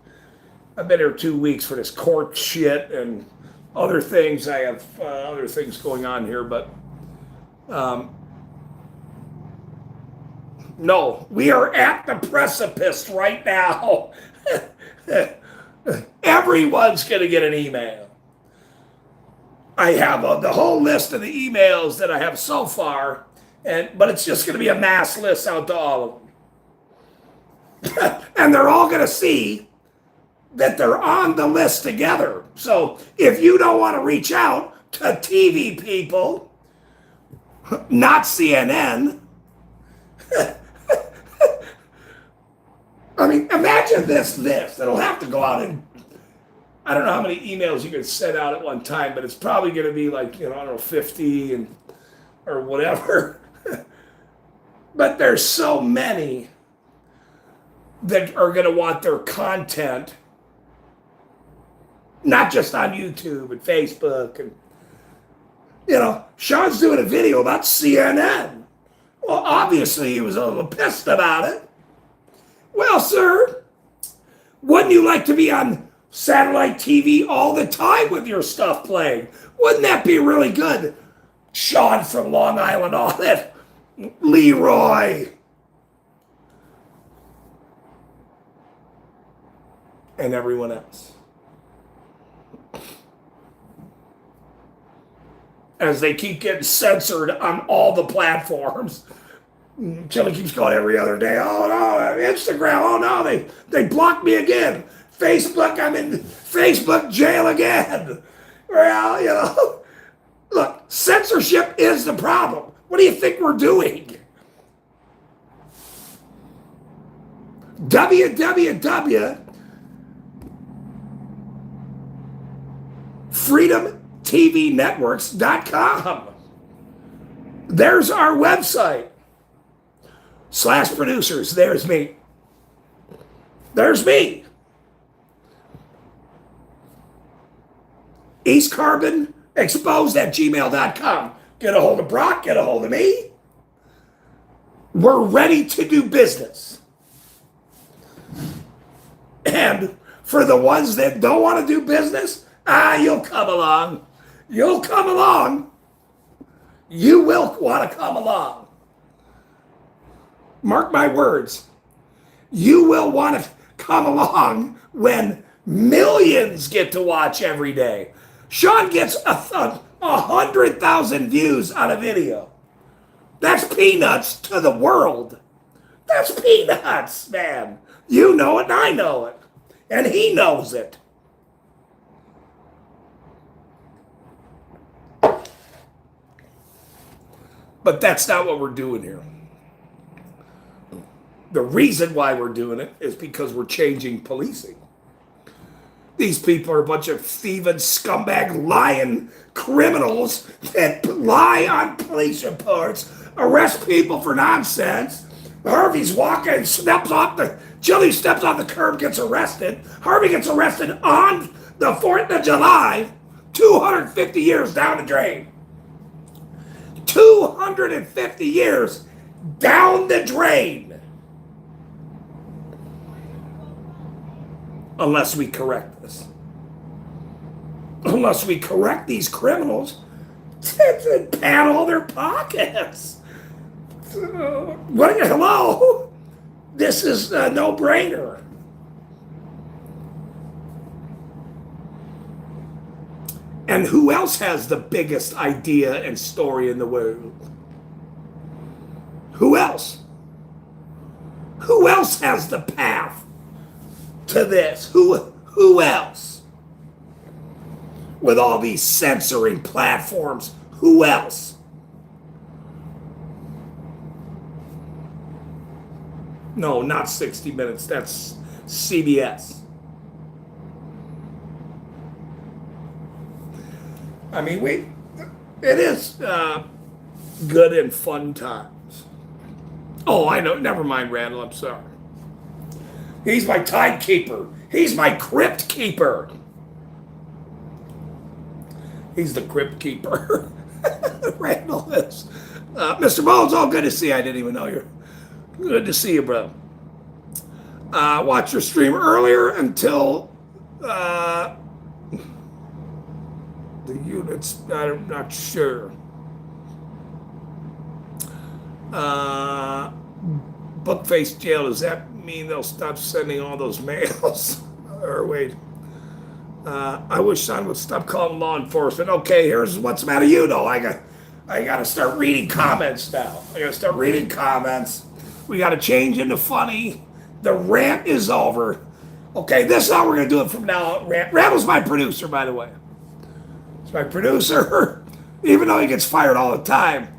I've been here 2 weeks for this court shit and other things. I have other things going on here, but no, we are at the precipice right now. Everyone's going to get an email. I have the whole list of the emails that I have so far, but it's just going to be a mass list out to all of them. And they're all going to see that they're on the list together. So if you don't want to reach out to TV people, not CNN, I mean, imagine this list. It'll have to go out in, I don't know how many emails you can send out at one time, but it's probably going to be like, you know, I don't know, 50 or whatever. But there's so many that are going to want their content, not just on YouTube and Facebook. And, you know, Sean's doing a video about CNN. Well, obviously he was a little pissed about it. Well, sir, wouldn't you like to be on satellite TV all the time with your stuff playing? Wouldn't that be really good? Sean from Long Island, all that. Leroy. And everyone else. As they keep getting censored on all the platforms. Chili keeps going every other day. Oh no, Instagram. Oh no, they blocked me again. Facebook, I'm in Facebook jail again. Well, you know, look, censorship is the problem. What do you think we're doing? www.freedomtvnetworks.com. There's our website. /producers. There's me. There's me. EastCarbonExposed@gmail.com. Get a hold of Brock. Get a hold of me. We're ready to do business. And for the ones that don't want to do business, you'll come along. You'll come along. You will want to come along. Mark my words. You will want to come along when millions get to watch every day. Sean gets 100,000 views on a video. That's peanuts to the world. That's peanuts, man. You know it and I know it. And he knows it. But that's not what we're doing here. The reason why we're doing it is because we're changing policing. These people are a bunch of thieving, scumbag, lying criminals that lie on police reports, arrest people for nonsense. Harvey's walking, Chili steps off the curb, gets arrested. Harvey gets arrested on the 4th of July, 250 years down the drain. 250 years down the drain. Unless we correct this. Unless we correct these criminals to pad all their pockets. Hello? This is a no-brainer. And who else has the biggest idea and story in the world? Who else? Who else has the path to this? Who else? With all these censoring platforms, who else? No, not 60 Minutes. That's CBS. I mean, it is good and fun times. Oh, I know. Never mind, Randall. I'm sorry. He's my timekeeper. He's my crypt keeper. He's the crypt keeper. Randall is. Mr. Bones, all good to see you. I didn't even know you. Good to see you, bro. Watch your stream earlier until the units. I'm not sure. Bookface jail. Does that mean they'll stop sending all those mails? Or wait. I wish Sean would stop calling law enforcement. Okay, here's what's the matter. You know, I got to start reading comments now. I got to start reading comments. We got to change into funny. The rant is over. Okay, this is how we're going to do it from now on. Randall's my producer, by the way. He's my producer, even though he gets fired all the time.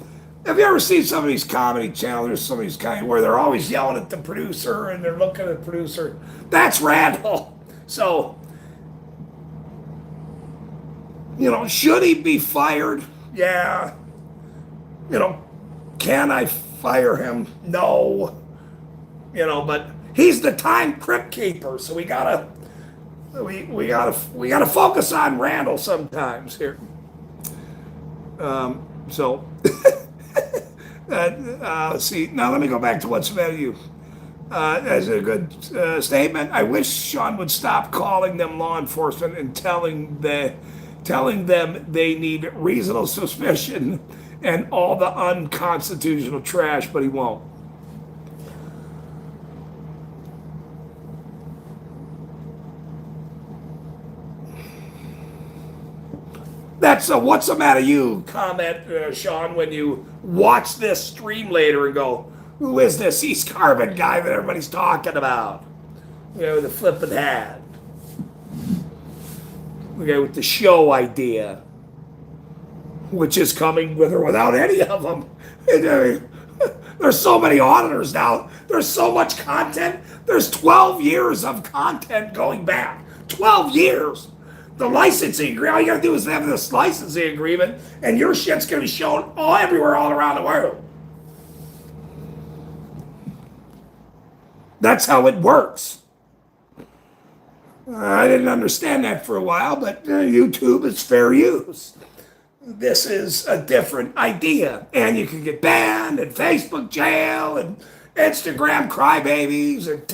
Have you ever seen some of these comedy channels or some of these kind where they're always yelling at the producer and they're looking at the producer? That's Randall. So, you know, should he be fired? Yeah. You know, can I fire him? No. You know, but he's the time crypt keeper, so we gotta focus on Randall sometimes here. Let's see. Now let me go back to what's about you. That's a good statement. I wish Sean would stop calling them law enforcement and telling them they need reasonable suspicion and all the unconstitutional trash, but he won't. That's a what's the matter you comment, Sean, when you watch this stream later and go, who is this East Carbon guy that everybody's talking about? You know, with the flippin' hat. Okay, with the show idea, which is coming with or without any of them. I mean, there's so many auditors now. There's so much content. There's 12 years of content going back. 12 years. The licensing agreement, all you gotta do is have this licensing agreement, and your shit's gonna be shown everywhere, all around the world. That's how it works. I didn't understand that for a while, but YouTube is fair use. This is a different idea, and you can get banned, and Facebook jail, and Instagram crybabies, and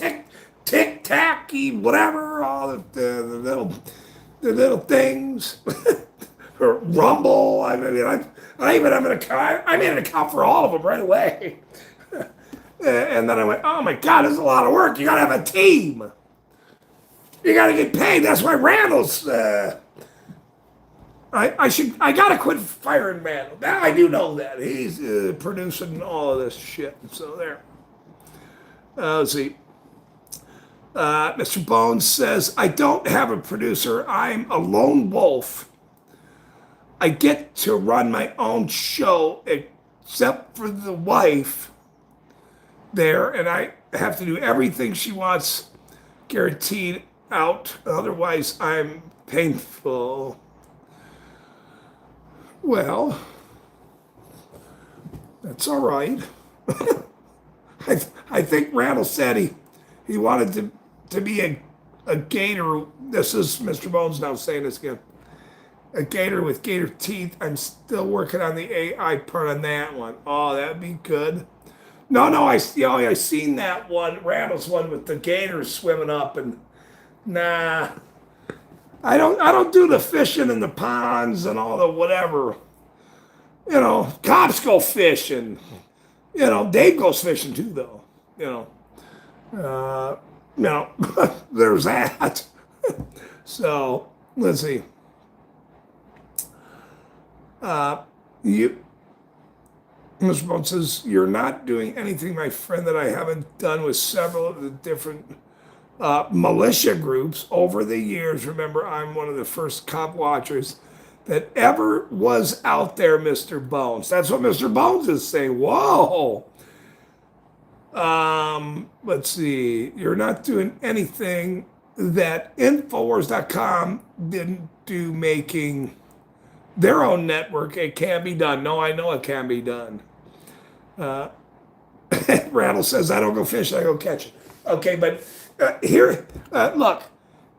tic-tac-y, whatever, all the little things. Or Rumble. I mean, I even have an account. I made an account for all of them right away. And then I went, oh my God, this is a lot of work. You gotta have a team. You gotta get paid. That's why Randall's. I gotta quit firing Randall. I do know that he's producing all of this shit. So there. Let's see. Mr. Bones says, I don't have a producer. I'm a lone wolf. I get to run my own show except for the wife there, and I have to do everything she wants guaranteed out. Otherwise, I'm painful. Well, that's all right. I think Randall said he wanted to be a gator. This is Mr. Bones now saying this again. A gator with gator teeth. I'm still working on the AI part on that one. Oh, that'd be good. No, I seen that one, Randall's one with the gators swimming up, and nah, I don't do the fishing in the ponds and all the whatever. You know, cops go fishing. You know, Dave goes fishing too, though. You know, there's that. So let's see. Mr. Bone says, you're not doing anything, my friend, that I haven't done with several of the different militia groups over the years. Remember, I'm one of the first cop watchers that ever was out there, Mr. Bones. That's what Mr. Bones is saying. Whoa. Let's see. You're not doing anything that Infowars.com didn't do, making their own network. It can be done. No, I know it can be done. Randall says, I don't go fishing, I go catching. Okay, but here, look,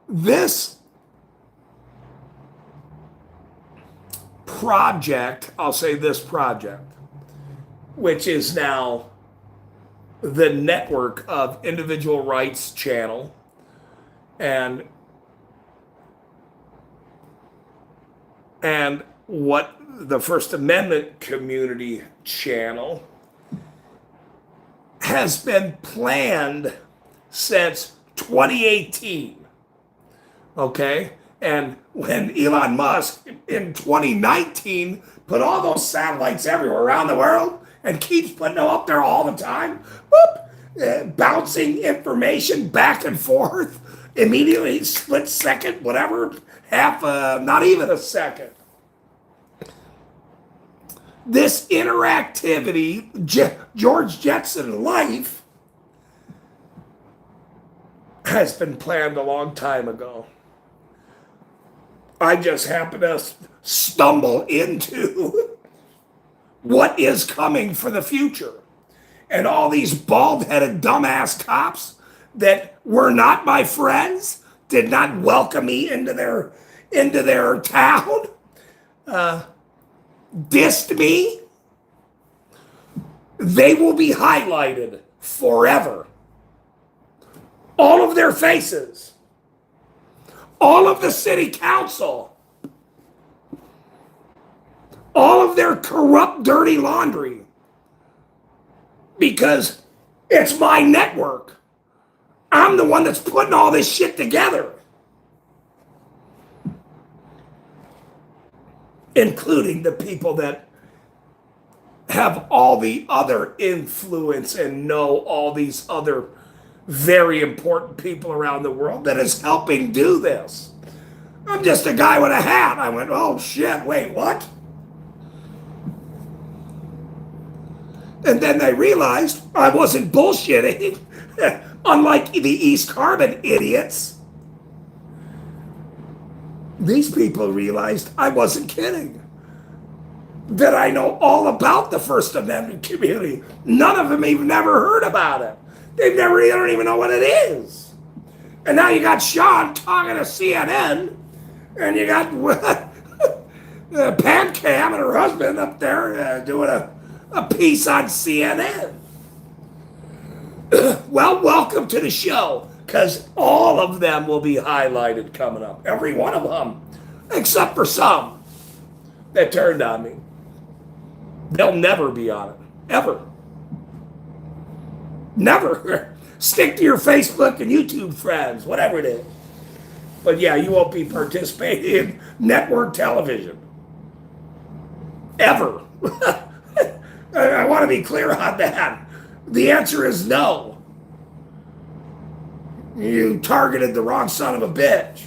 this project, I'll say this project, which is now the network of Individual Rights Channel and what the First Amendment Community Channel, has been planned since 2018. Okay? And when Elon Musk in 2019 put all those satellites everywhere around the world and keeps putting them up there all the time, whoop, bouncing information back and forth immediately, split second, whatever, not even a second. This interactivity, George Jetson life, has been planned a long time ago. I just happen to stumble into what is coming for the future. And all these bald-headed dumbass cops that were not my friends, did not welcome me into their town, dissed me, they will be highlighted forever. All of their faces, all of the city council, all of their corrupt, dirty laundry, because it's my network. I'm the one that's putting all this shit together, including the people that have all the other influence and know all these other very important people around the world that is helping do this. I'm just a guy with a hat. I went, oh shit, wait, what? And then they realized I wasn't bullshitting, unlike the East Carbon idiots. These people realized I wasn't kidding. That I know all about the First Amendment community. None of them even never heard about it. They don't even know what it is. And now you got Sean talking to CNN, and you got Pam Cam and her husband up there doing a piece on CNN. Well, welcome to the show, because all of them will be highlighted coming up. Every one of them, except for some that turned on me. They'll never be on it. Ever. Never. Stick to your Facebook and YouTube friends, whatever it is. But yeah, you won't be participating in network television. Ever. I want to be clear on that. The answer is no. You targeted the wrong son of a bitch.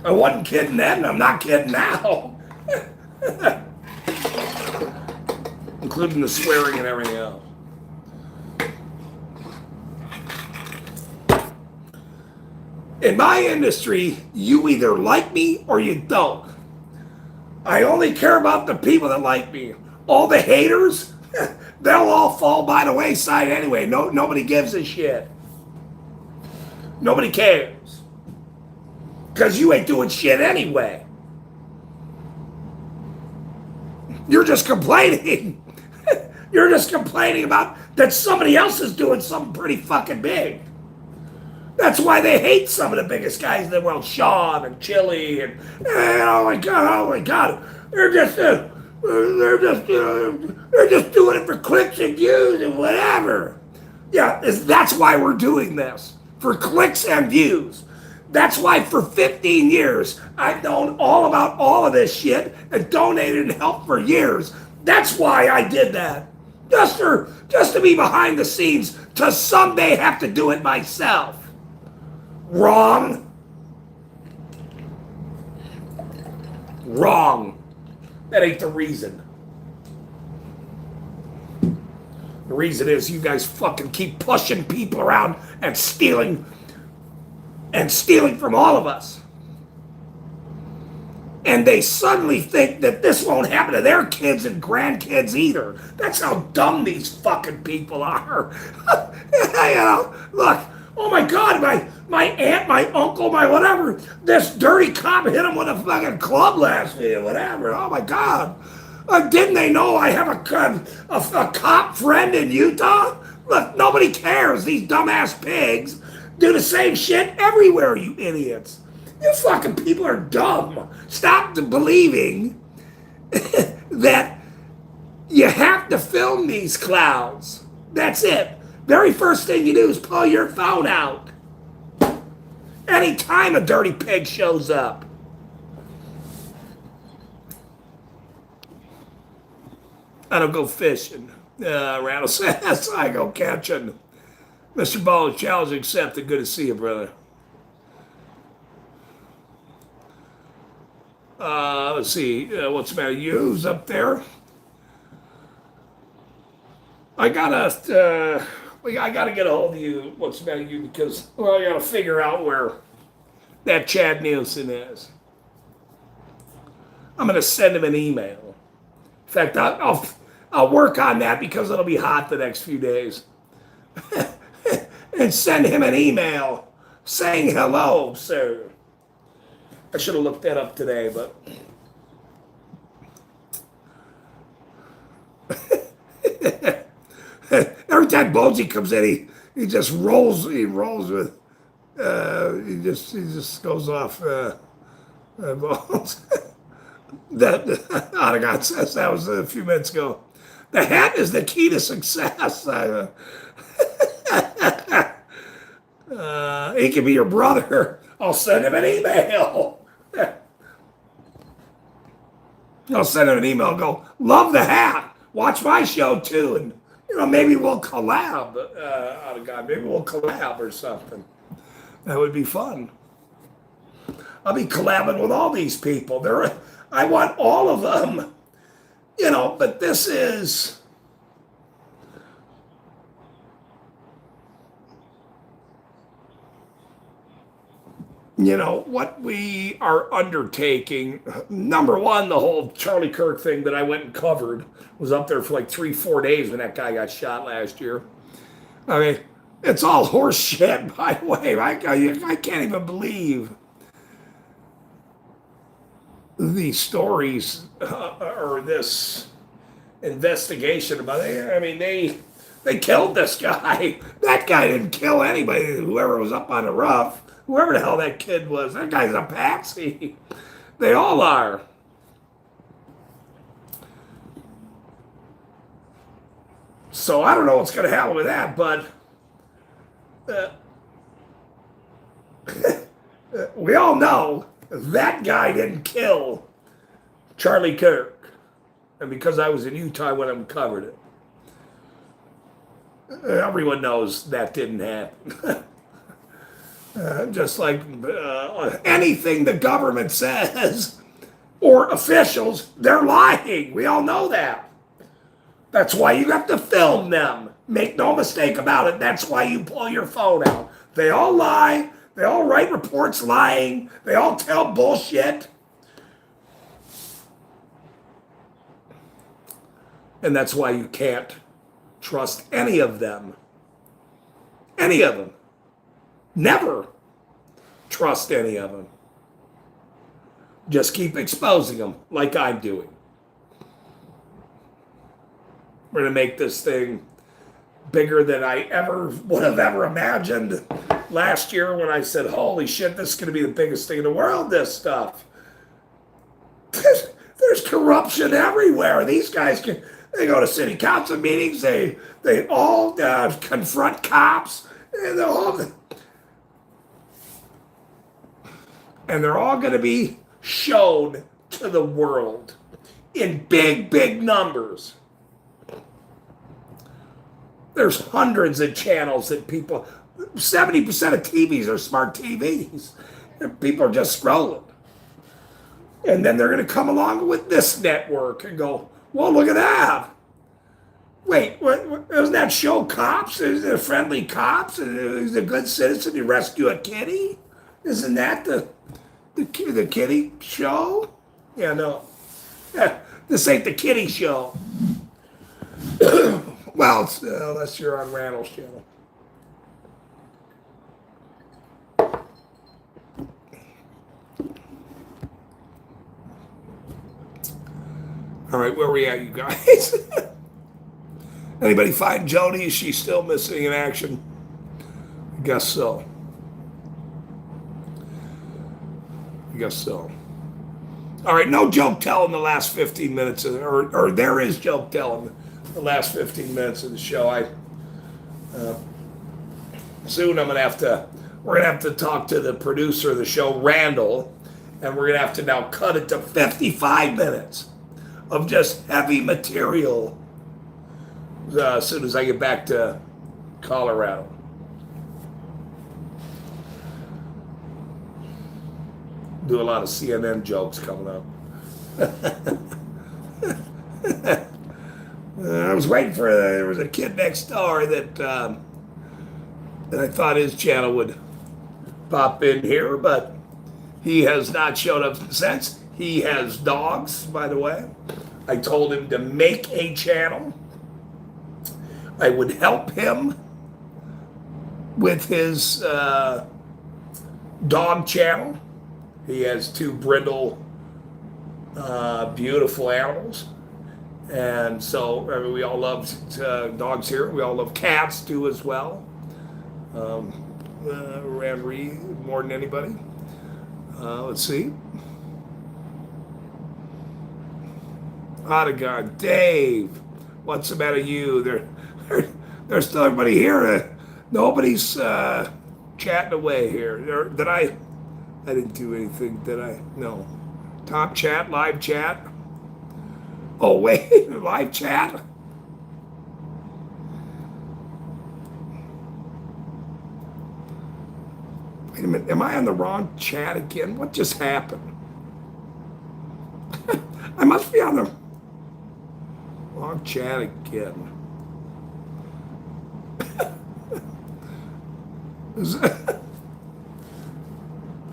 I wasn't kidding then, and I'm not kidding now. Including the swearing and everything else. In my industry, you either like me or you don't. I only care about the people that like me. All the haters, they'll all fall by the wayside anyway. Nobody gives a shit. Nobody cares. Because you ain't doing shit anyway. You're just complaining. You're just complaining about that somebody else is doing something pretty fucking big. That's why they hate some of the biggest guys in the world, Sean and Chili, and oh my god, they're just doing it for clicks and views and whatever. Yeah, that's why we're doing this, for clicks and views. That's why for 15 years, I've known all about all of this shit and donated and helped for years. That's why I did that. Just to be behind the scenes to someday have to do it myself. Wrong. Wrong. That ain't the reason. The reason is you guys fucking keep pushing people around and stealing from all of us. And they suddenly think that this won't happen to their kids and grandkids either. That's how dumb these fucking people are. You know, look, oh my God, my aunt, my uncle, my whatever, this dirty cop hit him with a fucking club last week, whatever. Oh my God. Didn't they know I have a cop friend in Utah? Look, nobody cares. These dumbass pigs do the same shit everywhere, you idiots. You fucking people are dumb. Stop believing that you have to film these clowns. That's it. Very first thing you do is pull your phone out. Anytime a dirty pig shows up. I don't go fishing. Randall says, I go catching. Mr. Ball, challenge accepted. Good to see you, brother. Let's see. What's the matter? You's up there? I gotta get a hold of you. What's the matter, you? Because, well, I gotta figure out where that Chad Nielsen is. I'm gonna send him an email. In fact, I'll work on that because it'll be hot the next few days. And send him an email saying hello, sir. I should have looked that up today, but every time Boji comes in, he just rolls. He rolls with. He just goes off balls. That Otagon says that was a few minutes ago. The hat is the key to success. He can be your brother. I'll send him an email. I'll send him an email and go, love the hat. Watch my show too. And, you know, maybe we'll collab. Maybe we'll collab or something. That would be fun. I'll be collabing with all these people. I want all of them. You know, but this is... You know, what we are undertaking, number one, the whole Charlie Kirk thing that I went and covered was up there for like 3-4 days when that guy got shot last year. I mean, it's all horse shit, by the way. I can't even believe these stories or this investigation about it. I mean, they killed this guy. That guy didn't kill anybody, whoever was up on the roof. Whoever the hell that kid was, that guy's a patsy. They all are. So I don't know what's going to happen with that, but we all know that guy didn't kill Charlie Kirk. And because I was in Utah when I covered it, everyone knows that didn't happen. Just like anything the government says or officials, they're lying. We all know that. That's why you have to film them. Make no mistake about it. That's why you pull your phone out. They all lie. They all write reports lying. They all tell bullshit. And that's why you can't trust any of them. Any of them. Never trust any of them. Just keep exposing them like I'm doing. We're going to make this thing bigger than I ever would have ever imagined last year when I said, holy shit, this is going to be the biggest thing in the world, this stuff. There's corruption everywhere. These guys, they go to city council meetings, they all confront cops, and And they're all going to be shown to the world in big, big numbers. There's hundreds of channels that 70% of TVs are smart TVs. And people are just scrolling. And then they're going to come along with this network and go, well, look at that. Wait, doesn't that show cops? Is it friendly cops? Is a good citizen to rescue a kitty? Isn't that the kitty show? Yeah, no. This ain't the kitty show. Well, it's, unless you're on Randall's channel. All right, where we at, you guys? Anybody find Jody? Is she still missing in action? I guess so. All right, no joke telling the last 15 minutes, or there is joke telling the last 15 minutes of the show. Soon we're gonna have to talk to the producer of the show, Randall, and we're gonna have to now cut it to 55 minutes of just heavy material as soon as I get back to Colorado. Do a lot of CNN jokes coming up. I was waiting for, there was a kid next door that I thought his channel would pop in here, but he has not showed up since. He has dogs, by the way. I told him to make a channel. I would help him with his dog channel. He has 2 brindle, beautiful animals. And so, I mean, we all love dogs here. We all love cats too as well. Randy more than anybody. Let's see. Otagon, Dave, what's the matter with you? There's still everybody here. Nobody's chatting away here. Did I didn't do anything, did I? No. Top chat, live chat. Oh, wait, live chat? Wait a minute, am I on the wrong chat again? What just happened? I must be on the wrong chat again.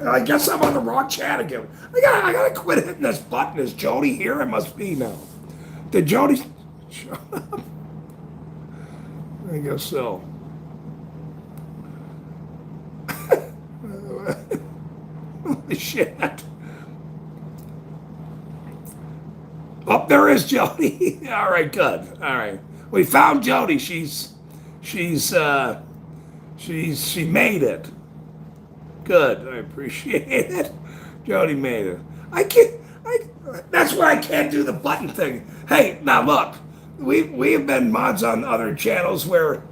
I guess I'm on the wrong chat again. I gotta quit hitting this button. Is Jody here? It must be now. Did Jody show up? I guess so. Holy shit. Oh, there is Jody. All right, good. All right. We found Jody. She made it. Good. I appreciate it. Jody made it. That's why I can't do the button thing. Hey, now look, we have been mods on other channels where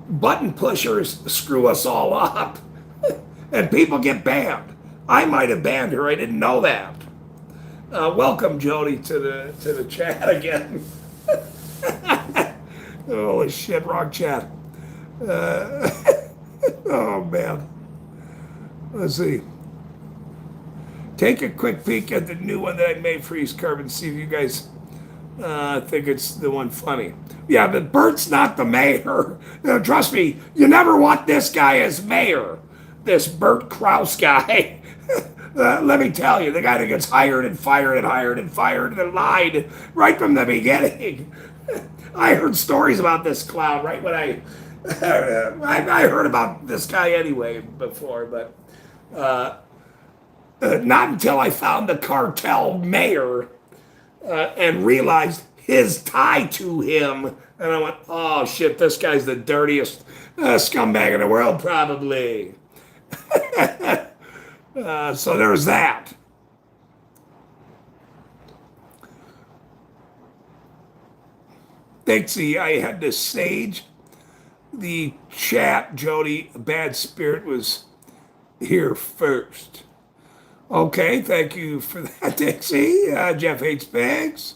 button pushers screw us all up and people get banned. I might have banned her. I didn't know that. Welcome, Jody, to the chat again. Holy shit, wrong chat. Oh, man. Let's see. Take a quick peek at the new one that I made for East Carbon. See if you guys think it's the one funny. Yeah, but Bert's not the mayor. Trust me, you never want this guy as mayor. This Bert Kraus guy. Let me tell you, the guy that gets hired and fired and hired and fired and lied right from the beginning. I heard stories about this clown right when I heard about this guy anyway before, but not until I found the cartel mayor and realized his tie to him. And I went, oh shit, this guy's the dirtiest scumbag in the world, probably. So there's that. Dixie, I had to sage the chat, Jody. Bad Spirit was here first. Okay, thank you for that, Dixie. Jeff hates pigs.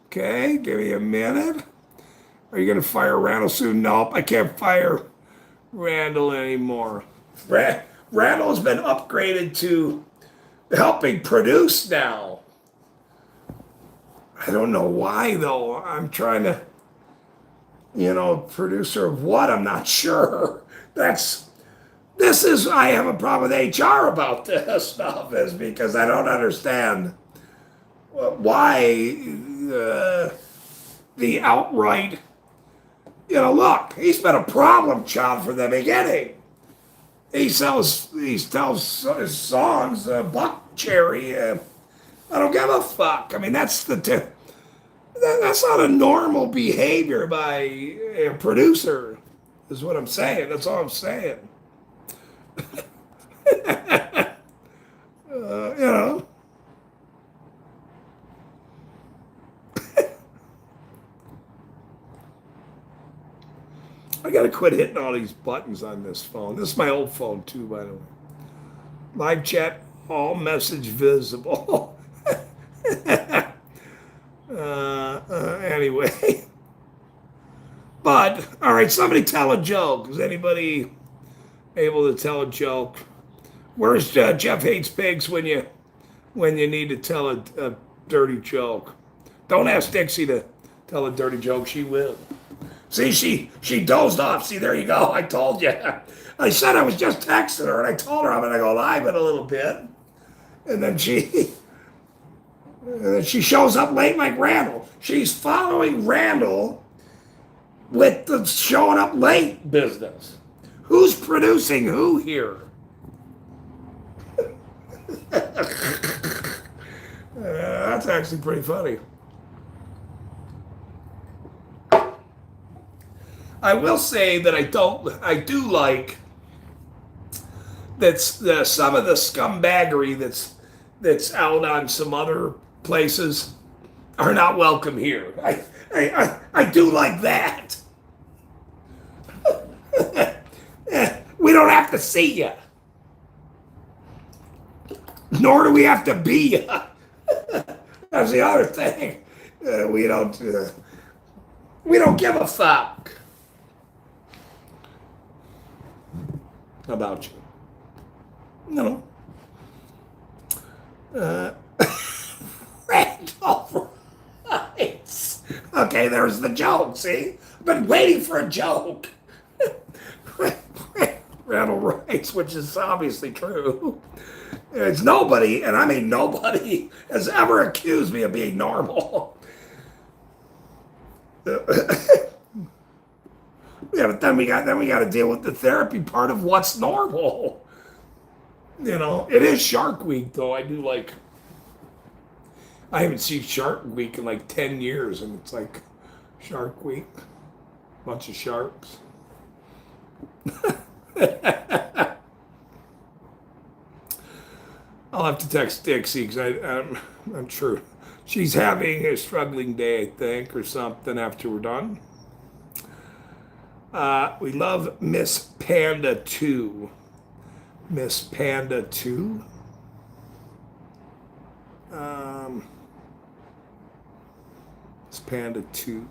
Okay, give me a minute. Are you going to fire Randall soon? Nope, I can't fire Randall anymore. Randall's been upgraded to helping produce now. I don't know why, though. I'm trying to, producer of what? I'm not sure. I have a problem with HR about this stuff, is because I don't understand why the outright, look, he's been a problem child from the beginning. He tells his songs, Buck Cherry, I don't give a fuck. I mean, that's not a normal behavior by a producer, is what I'm saying. That's all I'm saying. I gotta quit hitting all these buttons on this phone. This is my old phone too, by the way. Live chat, all message visible. Anyway. But, all right, somebody tell a joke. Is anybody able to tell a joke? Where's Jeff hates pigs when you need to tell a dirty joke? Don't ask Dixie to tell a dirty joke. She will. See, she dozed off. See, there you go. I told you. I said I was just texting her, and I told her I'm going to go live in a little bit. And then she shows up late like Randall. She's following Randall with the showing up late business. Who's producing who here? That's actually pretty funny. I will say that I do like that's some of the scumbaggery that's out on some other places are not welcome here. I do like that. We don't have to see you, nor do we have to be you. That's the other thing. We don't give a fuck about you. No. Randall writes. Okay, there's the joke, see? I've been waiting for a joke. Randall writes, which is obviously true. It's nobody, and I mean nobody, has ever accused me of being normal. Yeah, but then we got to deal with the therapy part of what's normal. It is Shark Week, though. I haven't seen Shark Week in like 10 years, and it's like Shark Week. Bunch of sharks. I'll have to text Dixie because I'm sure she's having a struggling day, I think, or something after we're done. We love Miss Panda 2. Miss Panda 2. Miss Panda 2.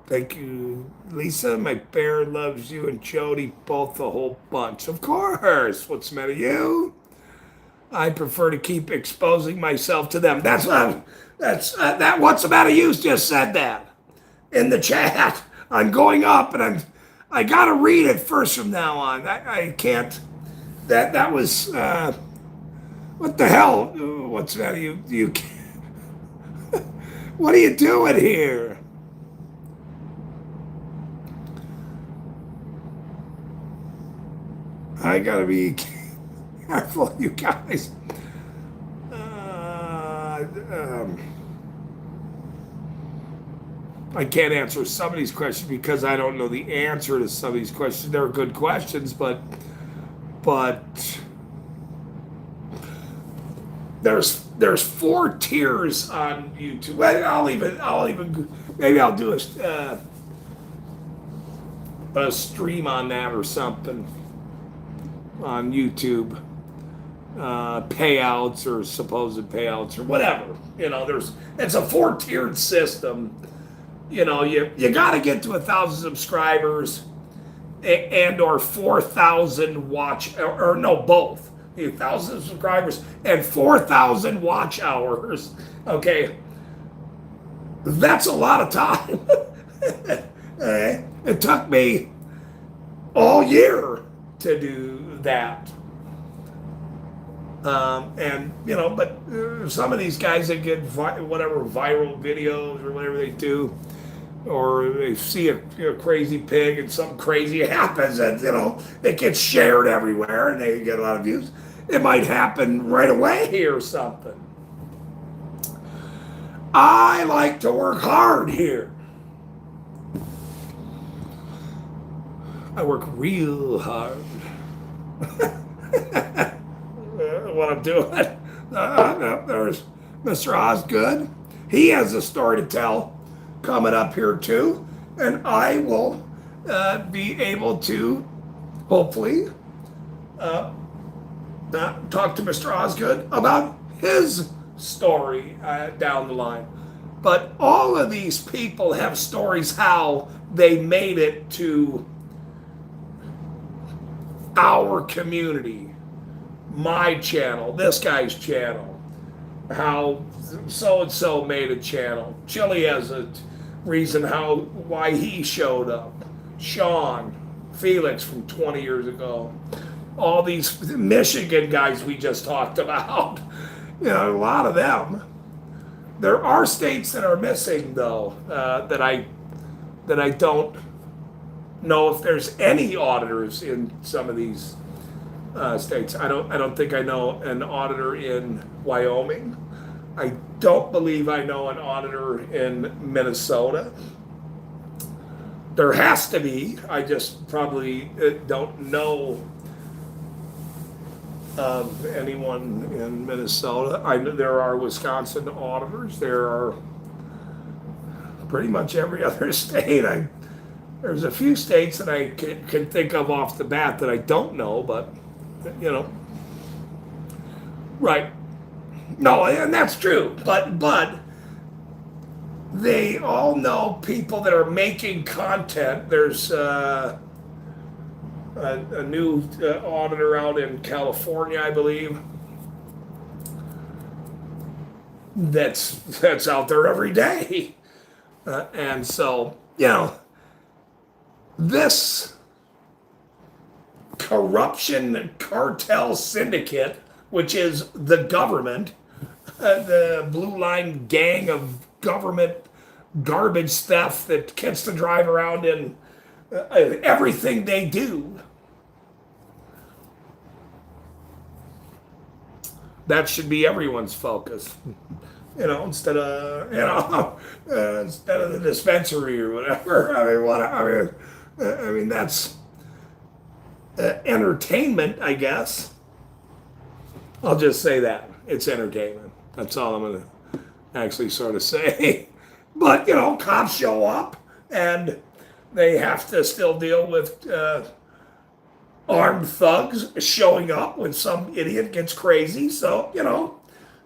Thank you, Lisa. My bear loves you and Jody both a whole bunch. Of course. What's the matter with you? I prefer to keep exposing myself to them. What's the matter? You just said that in the chat. I'm going up, and I gotta read it first from now on. I can't. That was what the hell? What's the matter? You can't. What are you doing here? I gotta be careful, you guys. I can't answer some of these questions because I don't know the answer to some of these questions. They're good questions, but there's 4 tiers on YouTube. Maybe I'll do a stream on that or something. on YouTube, payouts or supposed payouts or whatever. You know, it's a 4-tiered system. You know, you got to get to 1,000 subscribers and or 4,000 watch, or no, both. 1,000 subscribers and 4,000 watch hours. Okay, that's a lot of time. Okay? It took me all year to do that. And you know, but some of these guys that get whatever viral videos or whatever they do, or they see a crazy pig and something crazy happens, and you know it gets shared everywhere and they get a lot of views. It might happen right away or something. I like to work hard here. I work real hard. What I'm doing. There's Mr. Osgood. He has a story to tell coming up here too, and I will be able to hopefully talk to Mr. Osgood about his story down the line. But all of these people have stories how they made it to our community, my channel, this guy's channel, how so-and-so made a channel. Chili has a reason why he showed up. Sean, Felix from 20 years ago. All these Michigan guys we just talked about. You know, a lot of them. There are states that are missing though, that I don't know if there's any auditors in some of these states. I don't think I know an auditor in Wyoming. I don't believe I know an auditor in Minnesota. There has to be. I just probably don't know of anyone in Minnesota. I know there are Wisconsin auditors. There are pretty much every other state. There's a few states that I can think of off the bat that I don't know, but you know, right? No, and that's true. But they all know people that are making content. There's a new auditor out in California, I believe, that's out there every day, and so you know, this corruption cartel syndicate, which is the government, the blue line gang of government garbage theft that gets to drive around in everything they do. That should be everyone's focus, you know, instead of the dispensary or whatever. I mean that's entertainment, I guess. I'll just say that it's entertainment. That's all I'm gonna actually sort of say. But you know, cops show up and they have to still deal with armed thugs showing up when some idiot gets crazy. So, you know,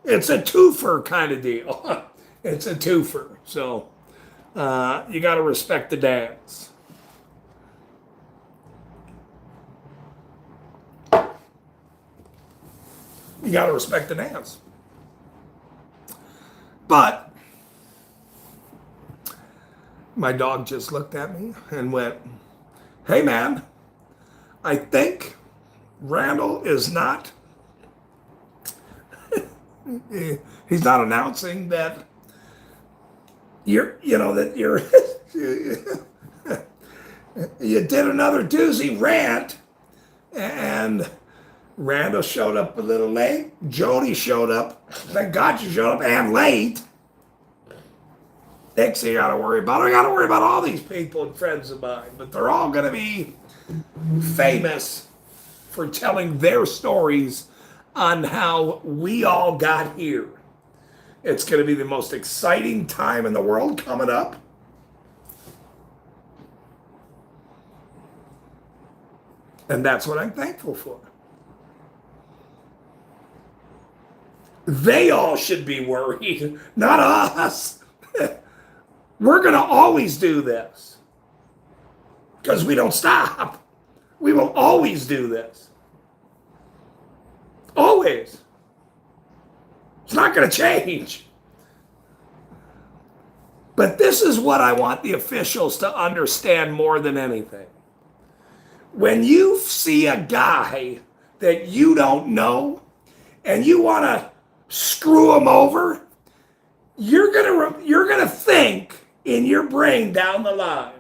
it's a twofer kind of deal. It's a twofer. So you got to respect the dance. You got to respect the dance. But my dog just looked at me and went, "Hey man, I think Randall is not, he's not announcing that you did another doozy rant." And Randall showed up a little late. Jody showed up. Thank God you showed up and late. Next thing I got to worry about all these people and friends of mine, but they're all going to be famous for telling their stories on how we all got here. It's going to be the most exciting time in the world coming up. And that's what I'm thankful for. They all should be worried, not us. We're going to always do this because we don't stop. We will always do this. Always. It's not going to change. But this is what I want the officials to understand more than anything. When you see a guy that you don't know and you want to screw him over, you're gonna think in your brain down the line,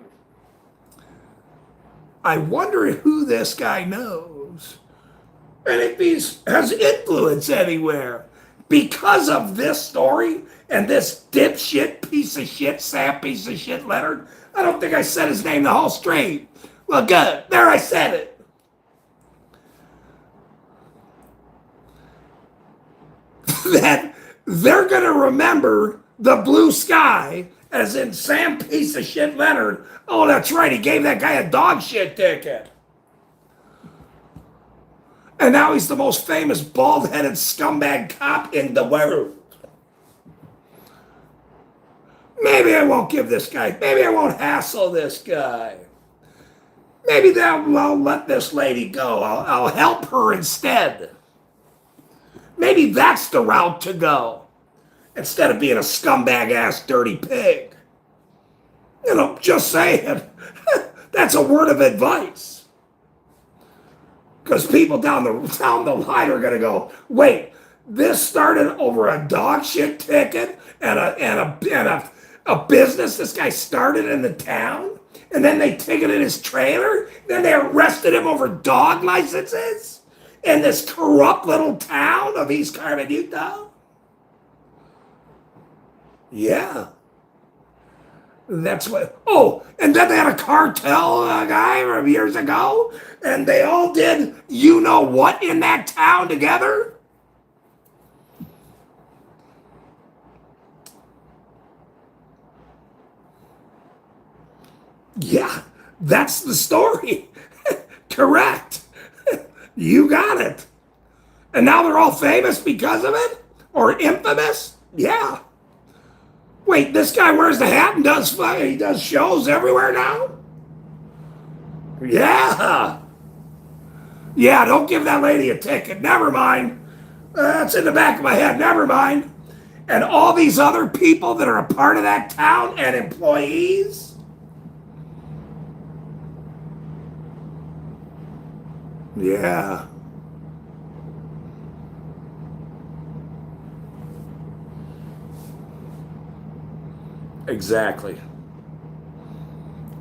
I wonder who this guy knows and if he has influence anywhere. Because of this story and this dipshit piece of shit, Sam piece of shit Leonard, I don't think I said his name the whole straight. Well, good. There, I said it. That they're going to remember the blue sky as in Sam piece of shit Leonard. Oh, that's right. He gave that guy a dog shit ticket. And now he's the most famous bald-headed scumbag cop in the world. Maybe I won't give this guy, maybe I won't hassle this guy. Maybe I'll let this lady go. I'll help her instead. Maybe that's the route to go. Instead of being a scumbag-ass dirty pig. You know, just saying. That's a word of advice. Because people down the line are going to go, wait, this started over a dog shit ticket and a business this guy started in the town? And then they ticketed his trailer? Then they arrested him over dog licenses? In this corrupt little town of East Carmen, Utah? Yeah. That's what. Oh, and then they had a cartel guy from years ago, and they all did you know what in that town together? Yeah, that's the story. Correct. You got it. And now they're all famous because of it? Or infamous? Yeah. Wait, this guy wears the hat and he does shows everywhere now? Yeah. Yeah, don't give that lady a ticket. Never mind. That's in the back of my head. Never mind. And all these other people that are a part of that town and employees? Yeah. Exactly.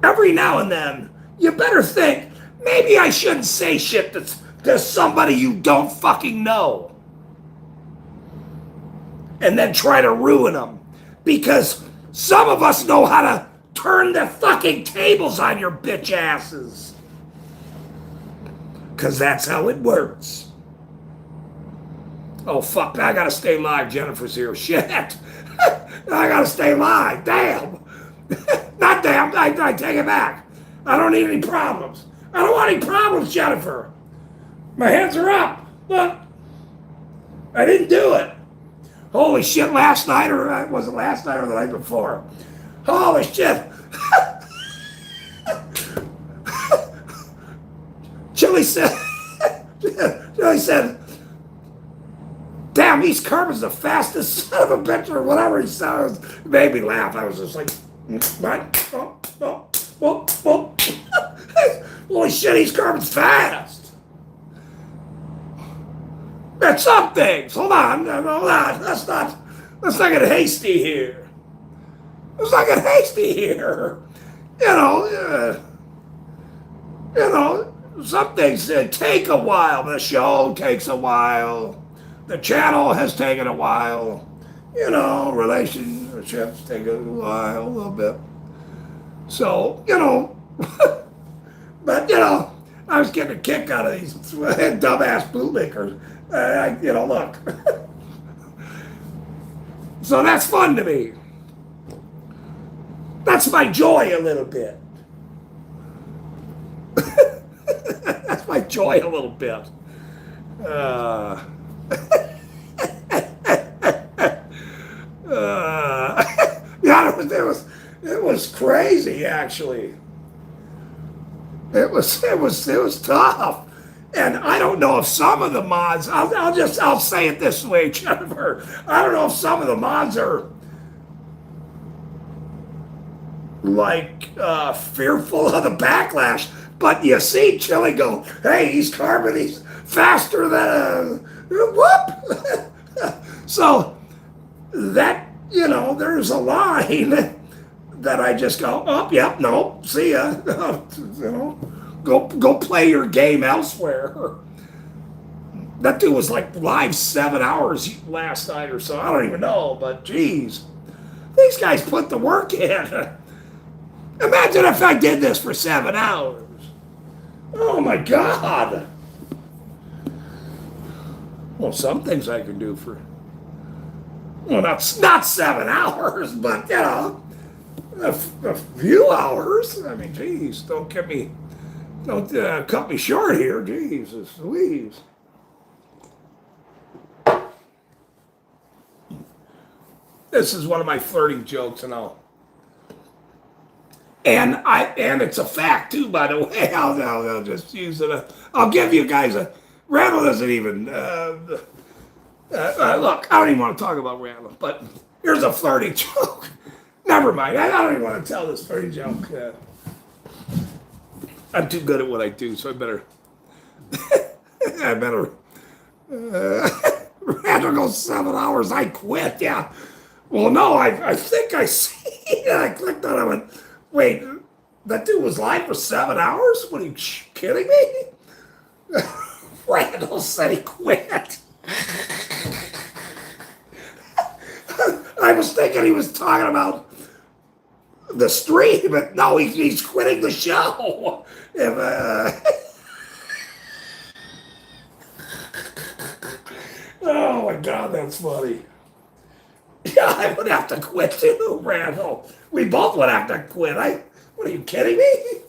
Every now and then, you better think, maybe I shouldn't say shit to somebody you don't fucking know. And then try to ruin them. Because some of us know how to turn the fucking tables on your bitch asses. Because that's how it works. Oh, fuck, I gotta stay live. Jennifer's here. Shit. I gotta stay live. Damn. Not damn. I take it back. I don't need any problems. I don't want any problems, Jennifer. My hands are up. Look. I didn't do it. Holy shit, last night, or was it last night or the night before? Holy shit. Chili said, damn, East Carmen's the fastest son of a bitch, or whatever he said. It made me laugh. I was just like, what? Oh. Holy shit, East Carmen's fast. That's some things. Hold on. Let's not get hasty here. Let's not get hasty here. You know, some things take a while. The show takes a while. The channel has taken a while. You know, relationships take a while, a little bit. So, but, I was getting a kick out of these dumbass bootlickers. Look. So that's fun to me. That's my joy a little bit. That's my joy a little bit. it was crazy actually. It was tough. And I don't know if some of the mods, I'll say it this way, Jennifer. I don't know if some of the mods are like fearful of the backlash. But you see Chili go, hey, he's carbon, he's faster than a whoop. So that, there's a line that I just go, oh, yep, no, see ya. Go play your game elsewhere. That dude was like live 7 hours last night or so. I don't even know, but geez, these guys put the work in. Imagine if I did this for 7 hours. Oh my God. Well, some things I can do for, well, not 7 hours, but a few hours. I mean, geez, don't cut me short here. Jesus Louise. This is one of my flirting jokes, and and it's a fact too, by the way. I'll just use it. I'll give you guys a. Randall doesn't even look. I don't even want to talk about Randall, but here's a flirting joke. Never mind. I don't even want to tell this flirting joke. I'm too good at what I do, so I better. Randall goes 7 hours. I quit. Yeah. Well, no, I think I see it. I clicked on it. I went, wait, that dude was live for 7 hours? What, are you kidding me? Randall said he quit. I was thinking he was talking about the stream, but no, he's quitting the show. Oh my God, that's funny. Yeah, I would have to quit too, Randall. We both would have to quit. What are you kidding me?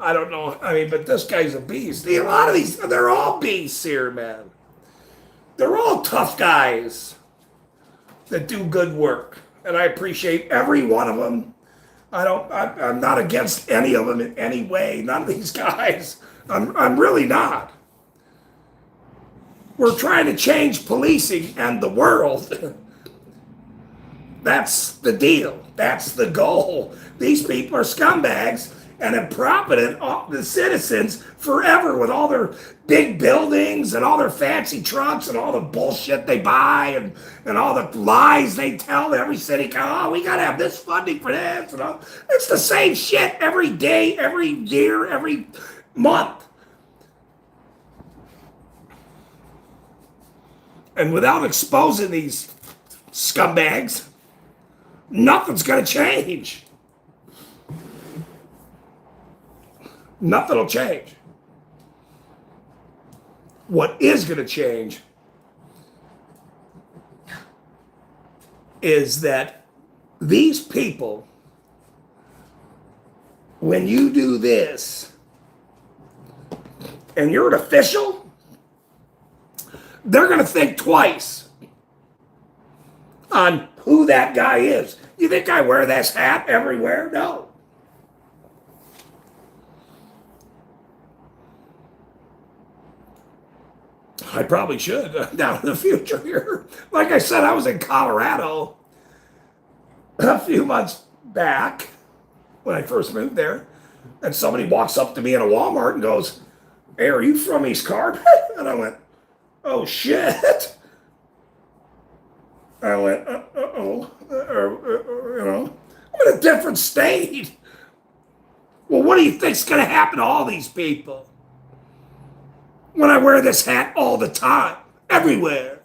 I don't know. I mean, but this guy's a beast. A lot of these, they're all beasts here, man. They're all tough guys that do good work. And I appreciate every one of them. I'm not against any of them in any way. None of these guys. I'm really not. We're trying to change policing and the world. That's the deal. That's the goal. These people are scumbags and have profited off the citizens forever with all their big buildings and all their fancy trucks and all the bullshit they buy and all the lies they tell every city. Oh, we got to have this funding for this. And all. It's the same shit every day, every year, every month. And without exposing these scumbags, nothing's going to change. Nothing will change. What is going to change is that these people, when you do this, and you're an official, they're going to think twice on who that guy is. You think I wear this hat everywhere? No. I probably should down in the future here. Like I said, I was in Colorado a few months back when I first moved there, and somebody walks up to me in a Walmart and goes, "Hey, are you from East Carbon?" And I went, "Oh shit!" I went, "Uh-oh," I'm in a different state. Well, what do you think's going to happen to all these people when I wear this hat all the time, everywhere?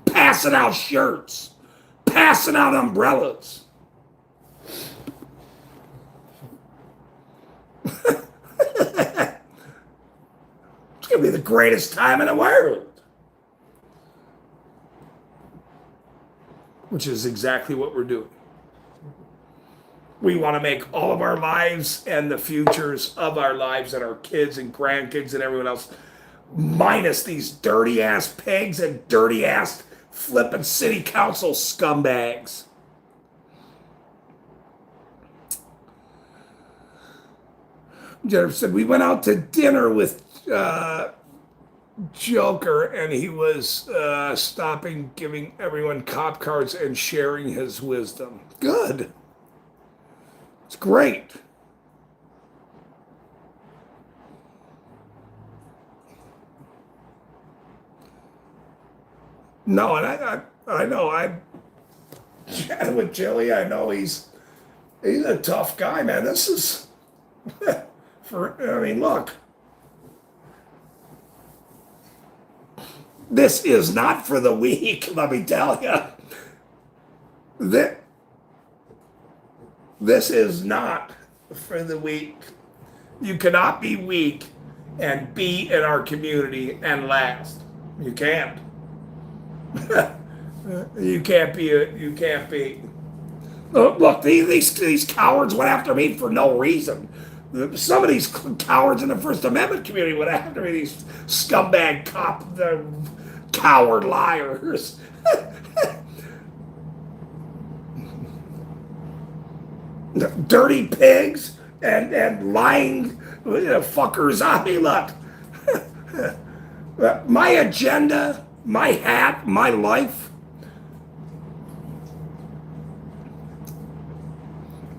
Passing out shirts, passing out umbrellas. It's going to be the greatest time in the world. Which is exactly what we're doing. We want to make all of our lives and the futures of our lives and our kids and grandkids and everyone else, minus these dirty ass pigs and dirty ass flippin' city council scumbags. Jennifer said, we went out to dinner with Joker, and he was stopping giving everyone cop cards and sharing his wisdom. Good. It's great. No, and I know I chatted with Jilly. I know he's a tough guy, man. This is look. This is not for the weak, let me tell you. This is not for the weak. You cannot be weak and be in our community and last. You can't. You can't be. Look, these cowards went after me for no reason. Some of these cowards in the First Amendment community went after me, these scumbag coward liars. Dirty pigs and lying fuckers. I mean, look, my agenda, my hat, my life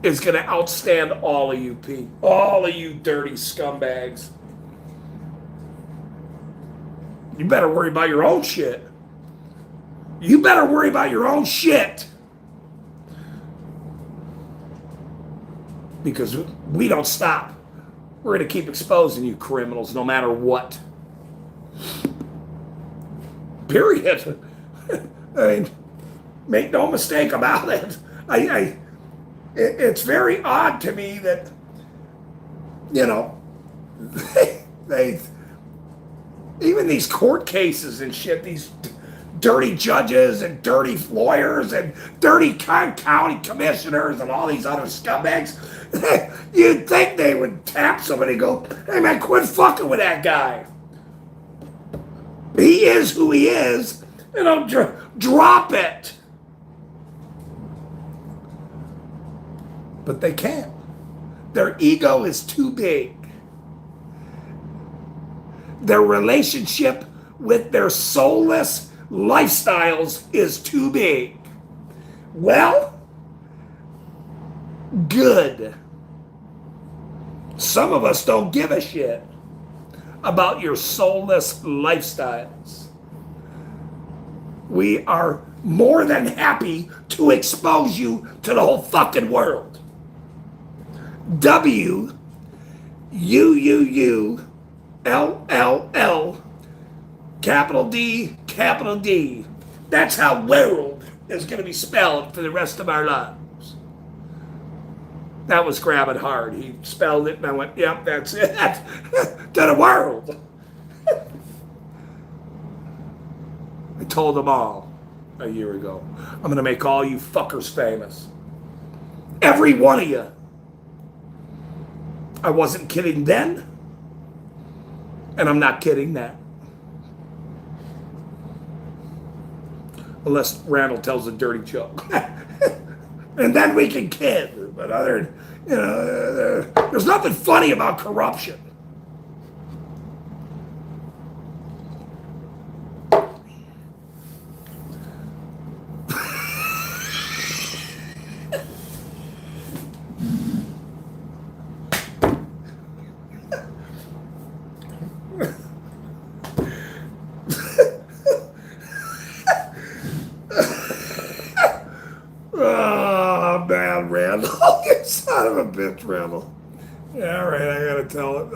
is going to outstand all of you people, all of you dirty scumbags. You better worry about your own shit. You better worry about your own shit. Because we don't stop. We're going to keep exposing you criminals no matter what. Period. I mean, make no mistake about it. It's very odd to me that, they even these court cases and shit, these dirty judges and dirty lawyers and dirty county commissioners and all these other scumbags, you'd think they would tap somebody and go, hey man, quit fucking with that guy. He is who he is, and drop it. But they can't. Their ego is too big. Their relationship with their soulless lifestyles is too big. Well, good. Some of us don't give a shit about your soulless lifestyles. We are more than happy to expose you to the whole fucking world. WUUULLL, capital D, capital D. That's how world is going to be spelled for the rest of our lives. That was grabbing hard. He spelled it and I went, yep, that's it. To the world. I told them all a year ago, I'm going to make all you fuckers famous. Every one of you. I wasn't kidding then, and I'm not kidding now. Unless Randall tells a dirty joke. And then we can kid. But there's nothing funny about corruption. You son of a bitch, Randall. Yeah, all right, I gotta tell it.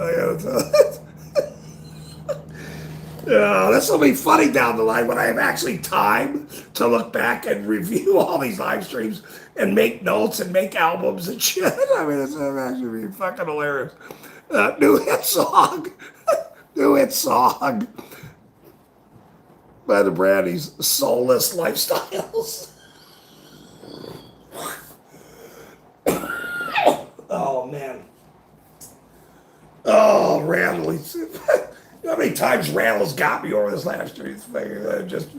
Yeah, this will be funny down the line when I have actually time to look back and review all these live streams and make notes and make albums and shit. I mean, it's actually be fucking hilarious. New hit song. New hit song by the Brandy's Soulless Lifestyles. times Randall's got me over this last year. He's just,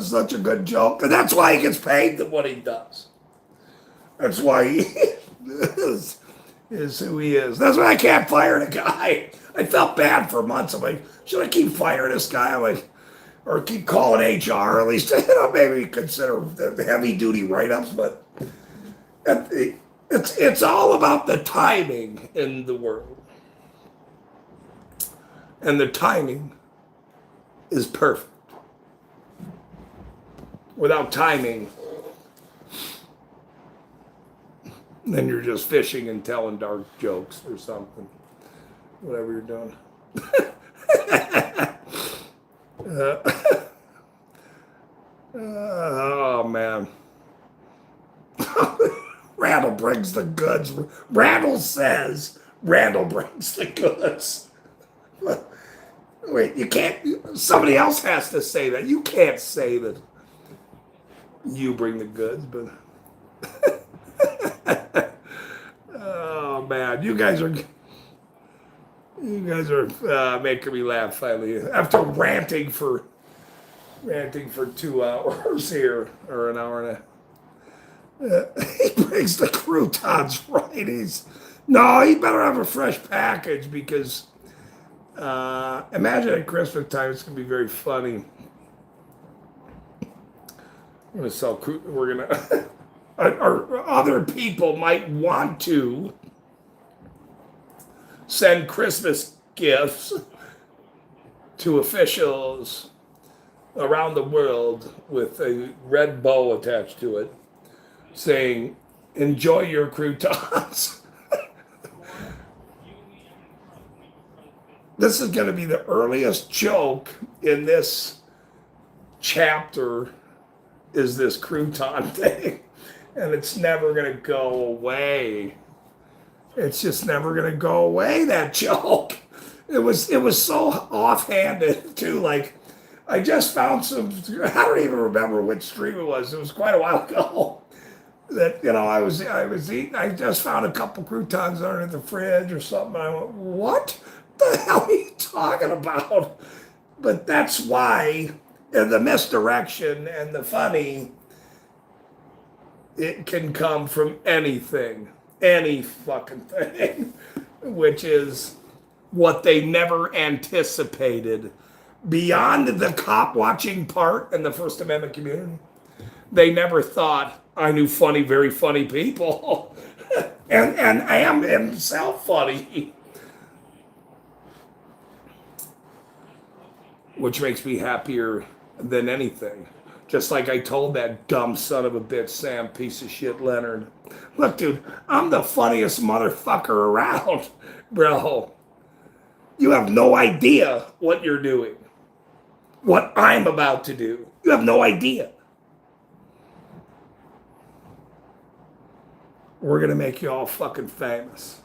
such a good joke. And that's why he gets paid what he does. That's why he is who he is. That's why I can't fire the guy. I felt bad for months. I'm like, should I keep firing this guy? I'm like, or keep calling HR, at least, maybe consider the heavy duty write-ups, but it's all about the timing in the world. And the timing is perfect. Without timing, then you're just fishing and telling dark jokes or something. Whatever you're doing. Oh, man. Randall brings the goods. Randall says Randall brings the goods. Wait, you can't, somebody else has to say that. You can't say that you bring the goods, but oh man, you guys are making me laugh finally. After ranting for 2 hours here, or an hour and a half. He brings the croutons right. He better have a fresh package, because imagine at Christmas time, it's gonna be very funny. I'm gonna sell we're gonna or other people might want to send Christmas gifts to officials around the world with a red bow attached to it saying, enjoy your croutons. This is going to be the earliest joke in this chapter, is this crouton thing. And it's never going to go away. It's just never going to go away, that joke. It was so offhanded too. Like, I just found some, I don't even remember which stream it was. It was quite a while ago. That, I was eating, I just found a couple croutons under the fridge or something. I went, what the hell are you talking about? But that's why the misdirection and the funny, it can come from anything, any fucking thing, which is what they never anticipated. Beyond the cop watching part in the First Amendment community, they never thought I knew funny, very funny people. and I am himself funny. Which makes me happier than anything. Just like I told that dumb son of a bitch, Sam, piece of shit Leonard. Look, dude, I'm the funniest motherfucker around, bro. You have no idea what you're doing. What I'm about to do. You have no idea. We're going to make you all fucking famous.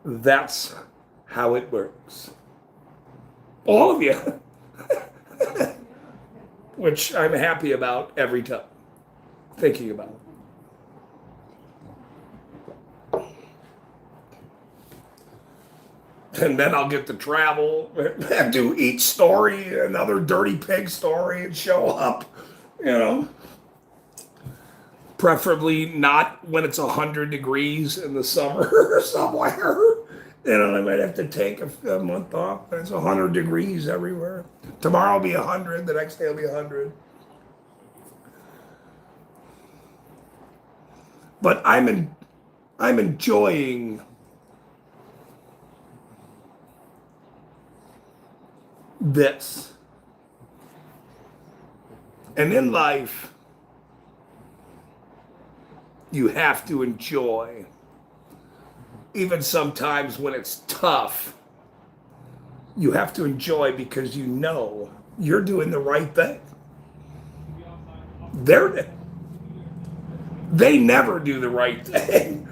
That's how it works. All of you. Which I'm happy about every time. Thinking about it. And then I'll get to travel and do each story, another dirty pig story, and show up, Preferably not when it's 100 degrees in the summer somewhere. I might have to take a month off. It's 100 degrees everywhere. Tomorrow will be 100. The next day will be 100. But I'm enjoying this. And in life, you have to enjoy. Even sometimes when it's tough, you have to enjoy, because you know you're doing the right thing. They never do the right thing.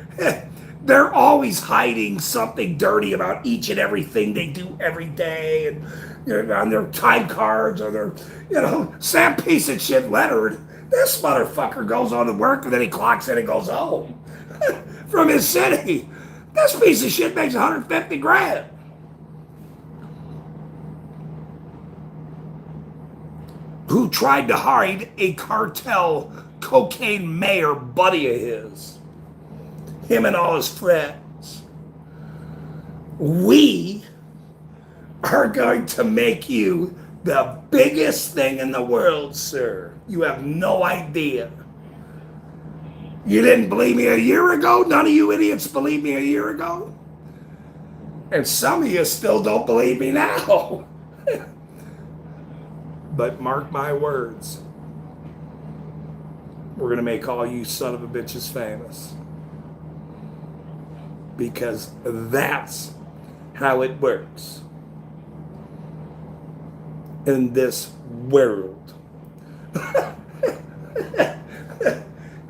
They're always hiding something dirty about each and everything they do every day, and on their time cards, or their, Sam piece of shit Leonard. This motherfucker goes on to work, and then he clocks in and goes home from his city. This piece of shit makes 150 grand. who tried to hide a cartel cocaine mayor buddy of his. Him and all his friends. We are going to make you the biggest thing in the world, sir. You have no idea. You didn't believe me a year ago? None of you idiots believed me a year ago? And some of you still don't believe me now. But mark my words. We're going to make all you son of a bitches famous. Because that's how it works in this world.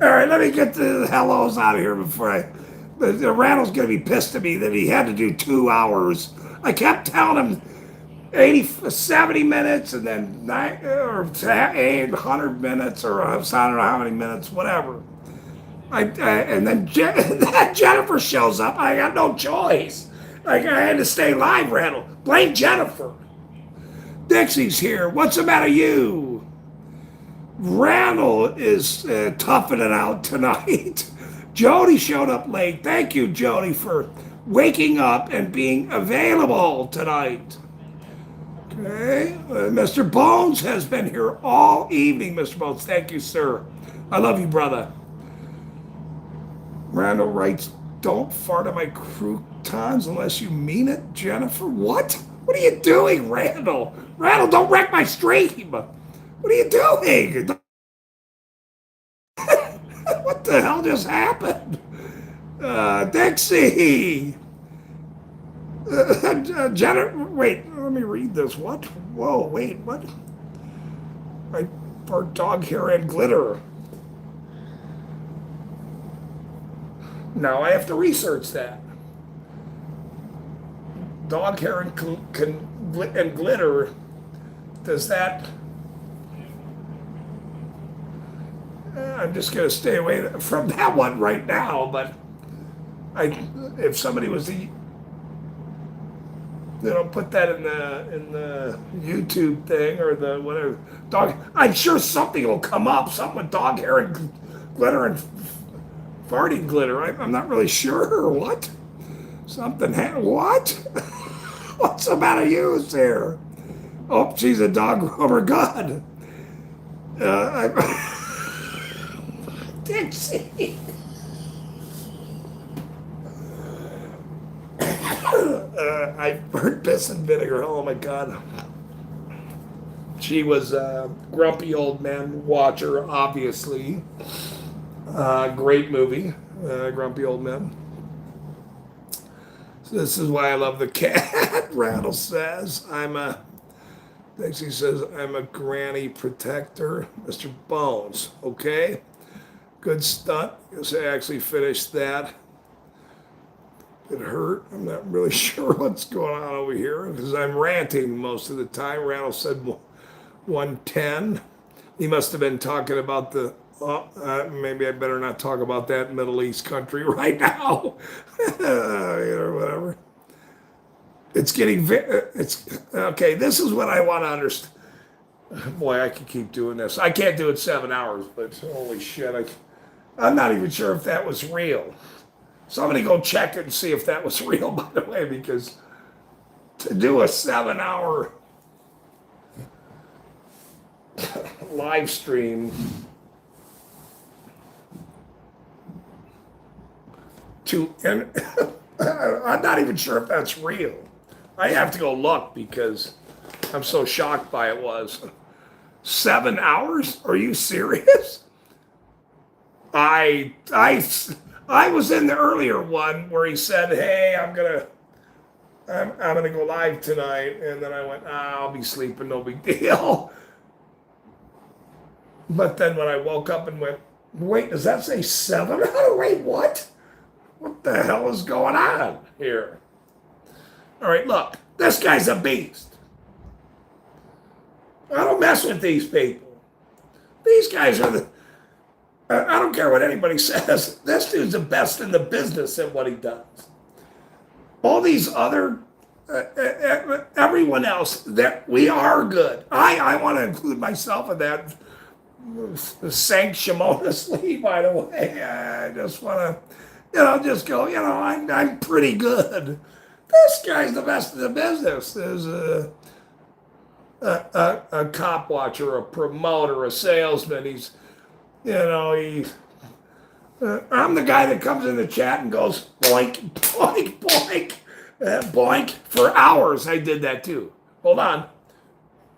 All right, let me get the hellos out of here before Randall's going to be pissed at me that he had to do 2 hours. I kept telling him 70 minutes and then 800 minutes or I don't know how many minutes, whatever. And then Jennifer shows up. I got no choice. Like I had to stay live, Randall. Blame Jennifer. Dixie's here. What's the matter, you? Randall is toughing it out tonight. Jody showed up late. Thank you, Jody, for waking up and being available tonight. Okay. Mr. Bones has been here all evening, Mr. Bones. Thank you, sir. I love you, brother. Randall writes, don't fart on my croutons unless you mean it, Jennifer. What? What are you doing, Randall? Randall, don't wreck my stream. What are you doing? What the hell just happened? Dixie. Jennifer, wait, let me read this. What? Whoa, wait, what? For dog hair and glitter. Now I have to research that. Dog hair and glitter. Does that? I'm just going to stay away from that one right now. But if somebody was to, put that in the YouTube thing or the whatever dog, I'm sure something will come up. Something with dog hair and glitter and farting glitter. I'm not really sure what. What? What's the matter you there? Oh, she's a dog groomer. God. Dixie. I burnt piss and vinegar. Oh my God. She was a grumpy old man watcher, obviously. Great movie, Grumpy Old Men. So this is why I love the cat. Randall says, Dixie says, I'm a granny protector. Mr. Bones, okay? Good stunt. Guess I actually finished that. It hurt. I'm not really sure what's going on over here because I'm ranting most of the time. Randall said 110. He must have been talking about the, maybe I better not talk about that Middle East country right now. Or whatever. It's okay. This is what I want to understand. Boy, I could keep doing this. I can't do it 7 hours, but holy shit. I'm not even sure if that was real. Somebody go check it and see if that was real, by the way, because to do a 7-hour live stream and I'm not even sure if that's real. I have to go look because I'm so shocked by it was. 7 hours? Are you serious? I was in the earlier one where he said, hey, I'm gonna go live tonight, and then I went, I'll be sleeping, no big deal. But then when I woke up and went, wait, does that say 7? Wait, what? What the hell is going on here? All right, look, this guy's a beast. I don't mess with these people. These guys are I don't care what anybody says. This dude's the best in the business at what he does. All these other everyone else, that we are good. I want to include myself in that sanctimoniously, by the way. I just want to, just go, I'm pretty good. This guy's the best in the business. There's a cop watcher, a promoter, a salesman. He's, I'm the guy that comes in the chat and goes boink, boink, boink, boink for hours. I did that too. Hold on.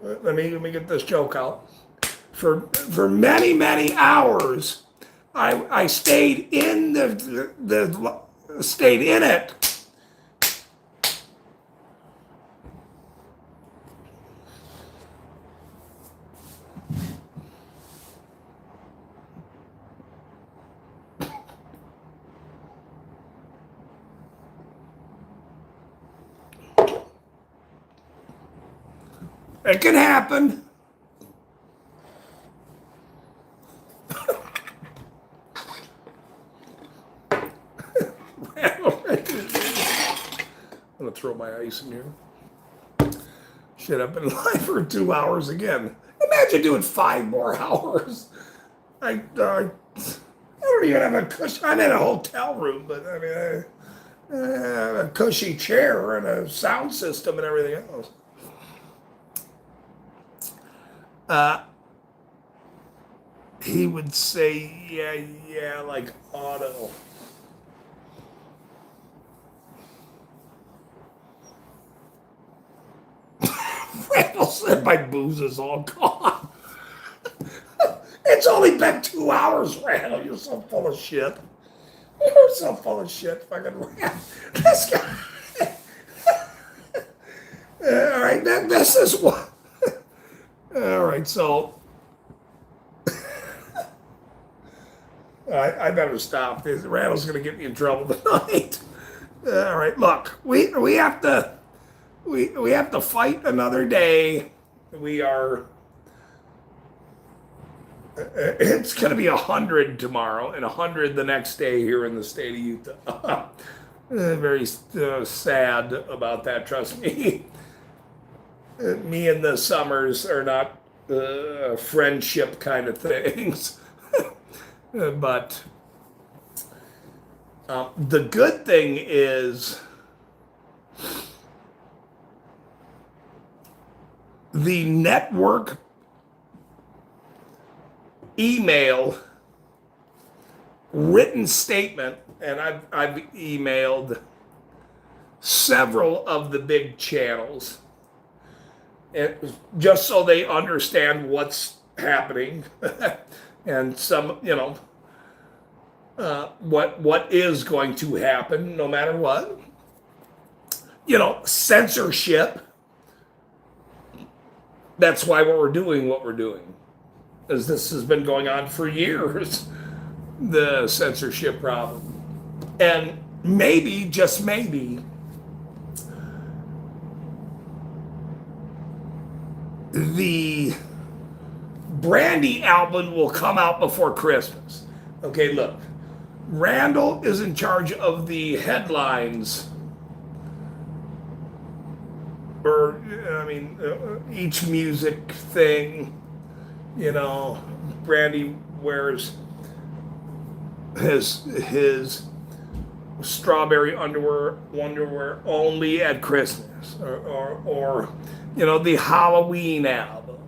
Let me get this joke out. For many hours, I stayed in stayed in it. It can happen. I'm gonna throw my ice in here. Shit, I've been live for 2 hours again. Imagine doing 5 more hours. I don't even have a cushion. I'm in a hotel room, but I mean, a cushy chair and a sound system and everything else. He would say, yeah, like auto. Randall said my booze is all gone. It's only been 2 hours, Randall. You're so full of shit. You're so full of shit, fucking Randall. This guy. All right, this is what. All right, so I better stop. Randall's going to get me in trouble tonight. All right, look, we have to fight another day. We are. It's going to be 100 tomorrow and 100 the next day here in the state of Utah. Very sad about that. Trust me. Me and the Summers are not friendship kind of things. But the good thing is the network email written statement, and I've emailed several of the big channels, and just so they understand what's happening, and some, what is going to happen, no matter what. Censorship. That's why we're doing what we're doing, as this has been going on for years. The censorship problem, and maybe, just maybe, the Brandy album will come out before Christmas. Okay, look, Randall is in charge of the headlines, or each music thing. Brandy wears his strawberry underwear only at Christmas, or the Halloween album.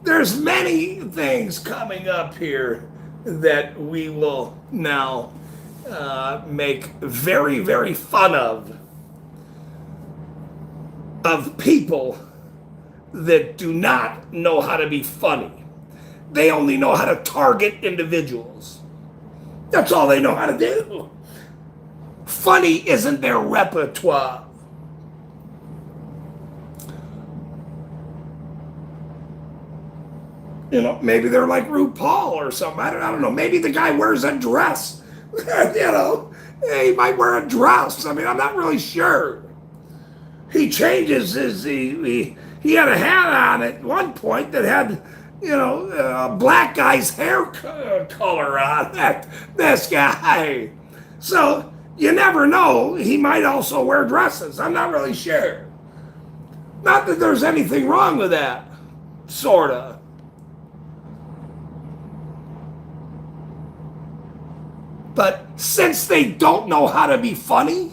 There's many things coming up here that we will now make very, very fun of people that do not know how to be funny. They only know how to target individuals. That's all they know how to do. Funny isn't their repertoire. Maybe they're like RuPaul or something. I don't know. Maybe the guy wears a dress. He might wear a dress. I'm not really sure. He changes he had a hat on at one point that had, a black guy's hair color on it. This guy. So You never know. He might also wear dresses. I'm not really sure. Not that there's anything wrong with that. Sorta. But since they don't know how to be funny,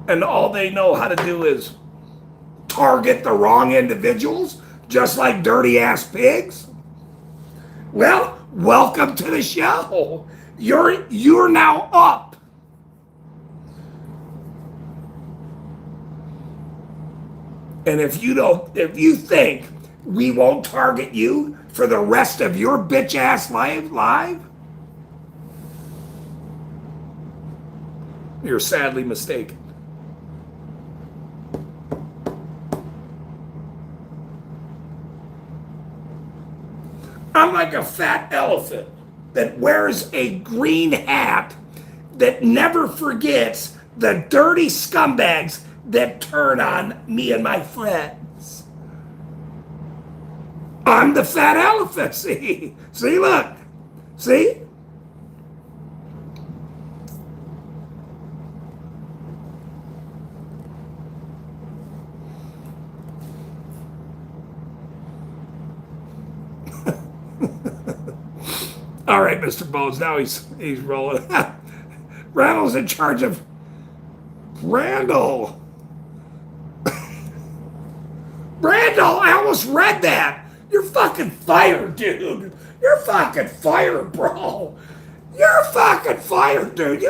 and all they know how to do is target the wrong individuals, just like dirty ass pigs, well, welcome to the show. You're now up. And if you think we won't target you for the rest of your bitch ass live, you're sadly mistaken. I'm like a fat elephant that wears a green hat that never forgets the dirty scumbags that turn on me and my friends. I'm the fat elephant, see? See, look. See? All right, Mr. Bones, now he's rolling. Randall's in charge of Randall. Randall, I almost read that. You're fucking fired, dude. You're fucking fired, bro. You're fucking fired, dude.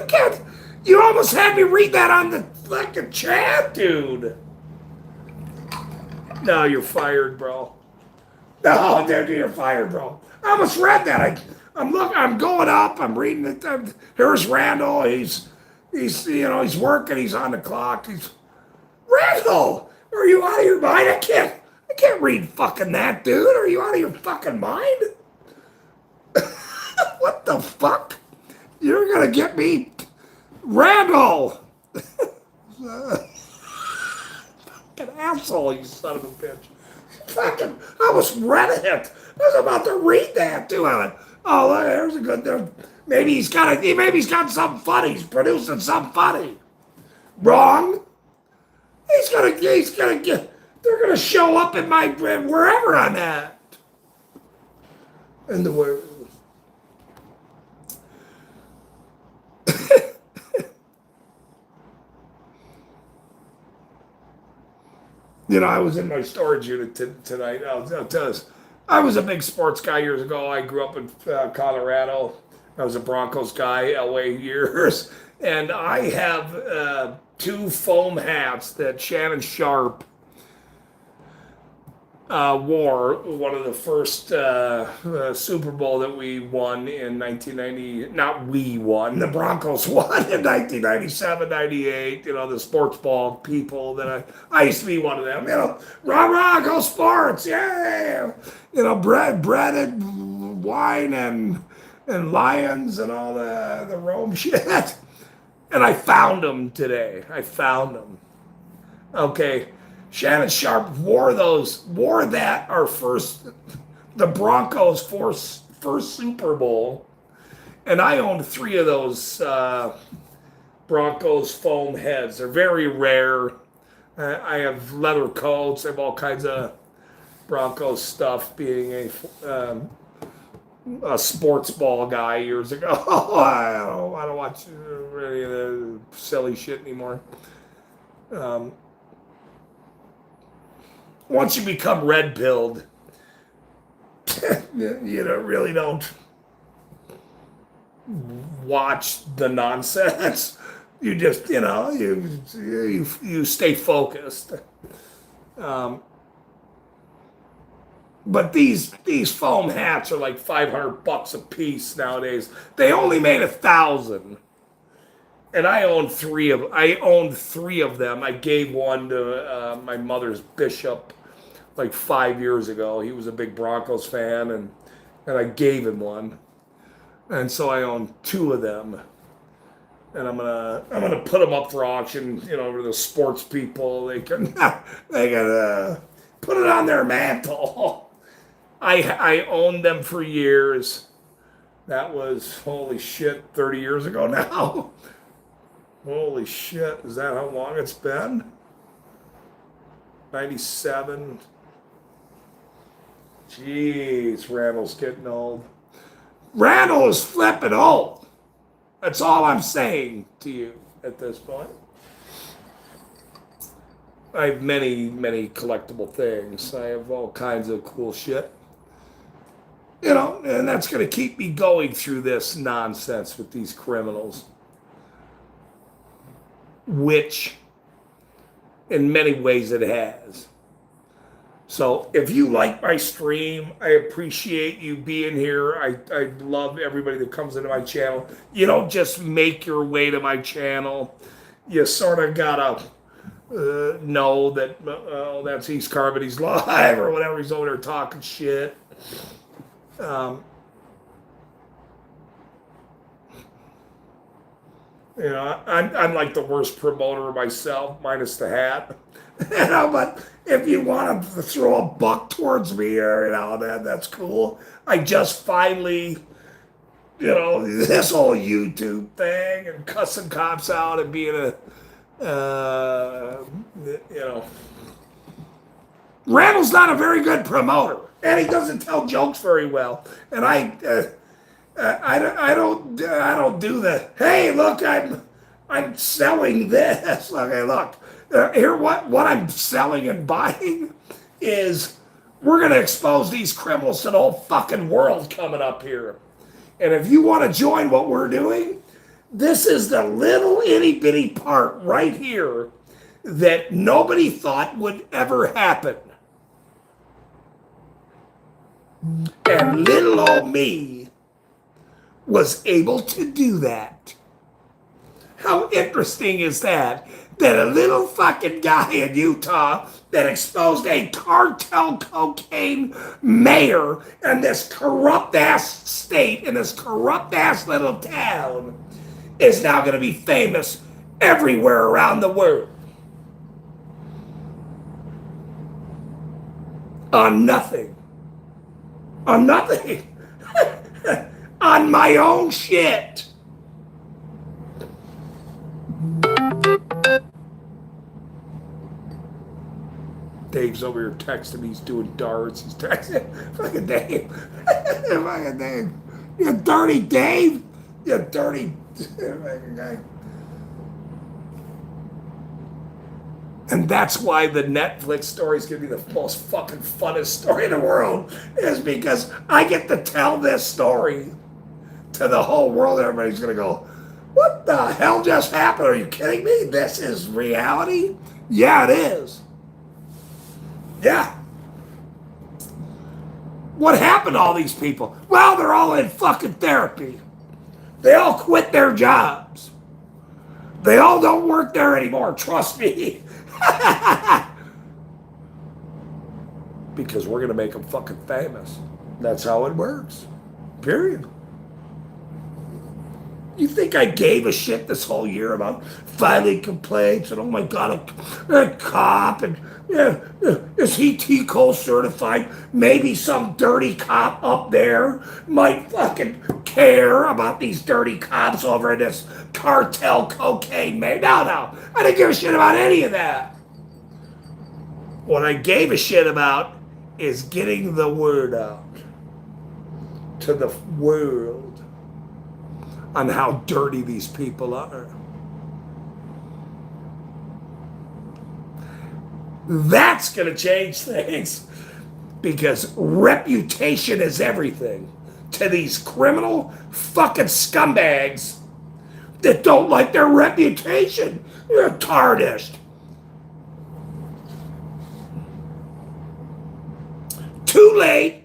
You almost had me read that on the fucking chat, dude. No, you're fired, bro. No, dude, you're fired, bro. I almost read that. I'm going up. I'm reading it. Here's Randall. He's working. He's on the clock. Randall, are you out of your mind? I can't read fucking that, dude. Are you out of your fucking mind? What the fuck? You're gonna get me, Randall. Fucking asshole, you son of a bitch. Fucking, I almost read it. I was about to read that too. I went, oh, there's a good. Maybe he's got something funny. He's producing something funny. Wrong. He's gonna get. They're gonna show up in my wherever I'm at. In the world. I was in my storage unit tonight. I'll tell us. I was a big sports guy years ago. I grew up in Colorado. I was a Broncos guy, Elway years. And I have 2 foam hats that Shannon Sharp wore. One of the first Super Bowl that we won in 1990. Not we won, the Broncos won in 1997, 98. The sports ball people that I used to be one of them. Rah, go sports, yeah. Bread and wine and lions and all the Rome shit. And I found them today. Okay. Shannon Sharp wore that the Broncos' first Super Bowl. And I owned 3 of those Broncos foam heads. They're very rare. I have leather coats. I have all kinds of Broncos stuff, being a sports ball guy years ago. I don't watch any of the silly shit anymore. Once you become red-pilled, really don't watch the nonsense. You just, you stay focused. But these foam hats are like $500 a piece nowadays. They only made 1,000. And I owned 3 of them. I gave one to my mother's bishop like 5 years ago. He was a big Broncos fan, and I gave him one. And so I own 2 of them. And I'm gonna put them up for auction, for the sports people. They can put it on their mantle. I owned them for years. That was, holy shit, 30 years ago now. Holy shit, is that how long it's been? 97. Jeez, Randall's getting old. Randall is flipping old. That's all I'm saying to you at this point. I have many, many collectible things. I have all kinds of cool shit. You know, and that's going to keep me going through this nonsense with these criminals. Which, in many ways, it has. So, if you like my stream, I appreciate you being here. I love everybody that comes into my channel. You don't just make your way to my channel. You sort of got to know that, oh, that's East Carbody's live or whatever. He's over there talking shit. You know, I'm like the worst promoter myself, minus the hat. You know, but if you want to throw a buck towards me, or you know, that's cool. I just finally, you know, this whole YouTube thing and cussing cops out and being a, you know, Randall's not a very good promoter, and he doesn't tell jokes very well. And I don't do the, hey, look, I'm selling this. Okay, look, here what I'm selling and buying is we're gonna expose these criminals to the whole fucking world coming up here. And if you want to join what we're doing, this is the little itty bitty part right here that nobody thought would ever happen. And little old me was able to do that. How interesting is that? That a little fucking guy in Utah that exposed a cartel cocaine mayor in this corrupt ass state, in this corrupt ass little town, is now going to be famous everywhere around the world. On nothing. On nothing. On my own shit. Dave's over here texting me. He's doing darts. He's texting. Fucking Dave. Fucking Dave. You dirty Dave. You dirty fucking guy. And that's why the Netflix story is going to be the most fucking funnest story in the world, is because I get to tell this story to the whole world. Everybody's going to go, what the hell just happened? Are you kidding me? This is reality? Yeah, it is. Yeah. What happened to all these people? Well, they're all in fucking therapy. They all quit their jobs. They all don't work there anymore, trust me. Because we're going to make them fucking famous. That's how it works. Period. You think I gave a shit this whole year about filing complaints and, oh my God, a cop, and is he TCO certified? Maybe some dirty cop up there might fucking care about these dirty cops over in this cartel cocaine man. No. I didn't give a shit about any of that. What I gave a shit about is getting the word out to the world on how dirty these people are. That's going to change things, because reputation is everything to these criminal fucking scumbags that don't like their reputation. They're tarnished. Too late.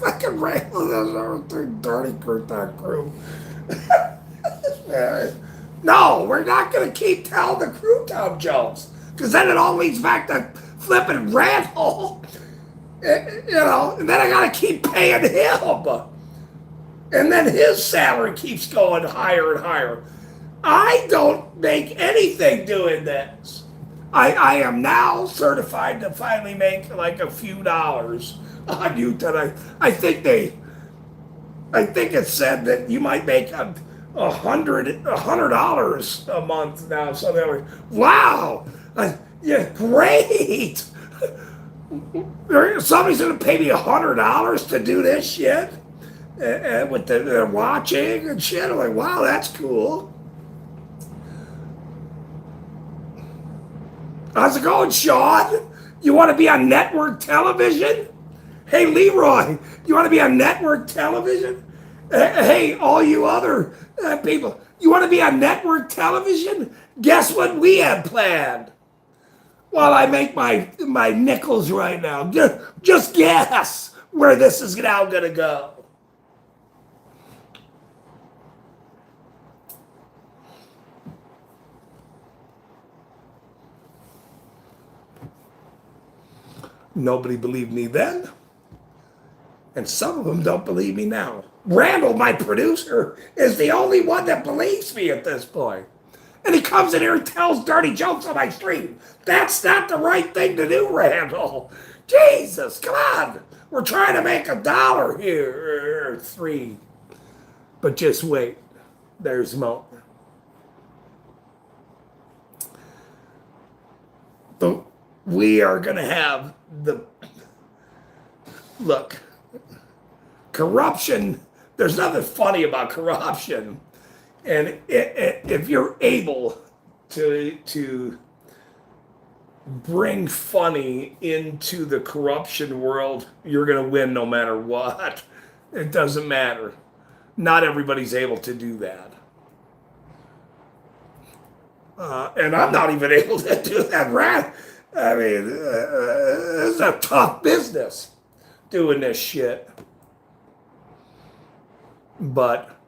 Fucking Randall, dirty crouton crew. No, we're not going to keep telling the crouton jokes, because then it all leads back to flipping Randall. You know, and then I got to keep paying him. And then his salary keeps going higher and higher. I don't make anything doing this. I am now certified to finally make like a few dollars on YouTube. I think it said that you might make $100 a month now. So they're like, wow, yeah, great. Somebody's gonna pay me $100 to do this shit, with the watching and shit. I'm like, wow, that's cool. How's it going, Sean? You want to be on network television? Hey, Leroy, you want to be on network television? Hey, all you other people, you want to be on network television? Guess what we had planned? While I make my nickels right now, just guess where this is now going to go. Nobody believed me then, and some of them don't believe me now. Randall, my producer, is the only one that believes me at this point. And he comes in here and tells dirty jokes on my stream. That's not the right thing to do, Randall. Jesus, come on. We're trying to make $1 here, or 3. But just wait. There's more. But we are going to have look, corruption, there's nothing funny about corruption. And if you're able to bring funny into the corruption world, you're going to win no matter what. It doesn't matter. Not everybody's able to do that. And I'm not even able to do that, right? I mean, it's a tough business doing this shit. But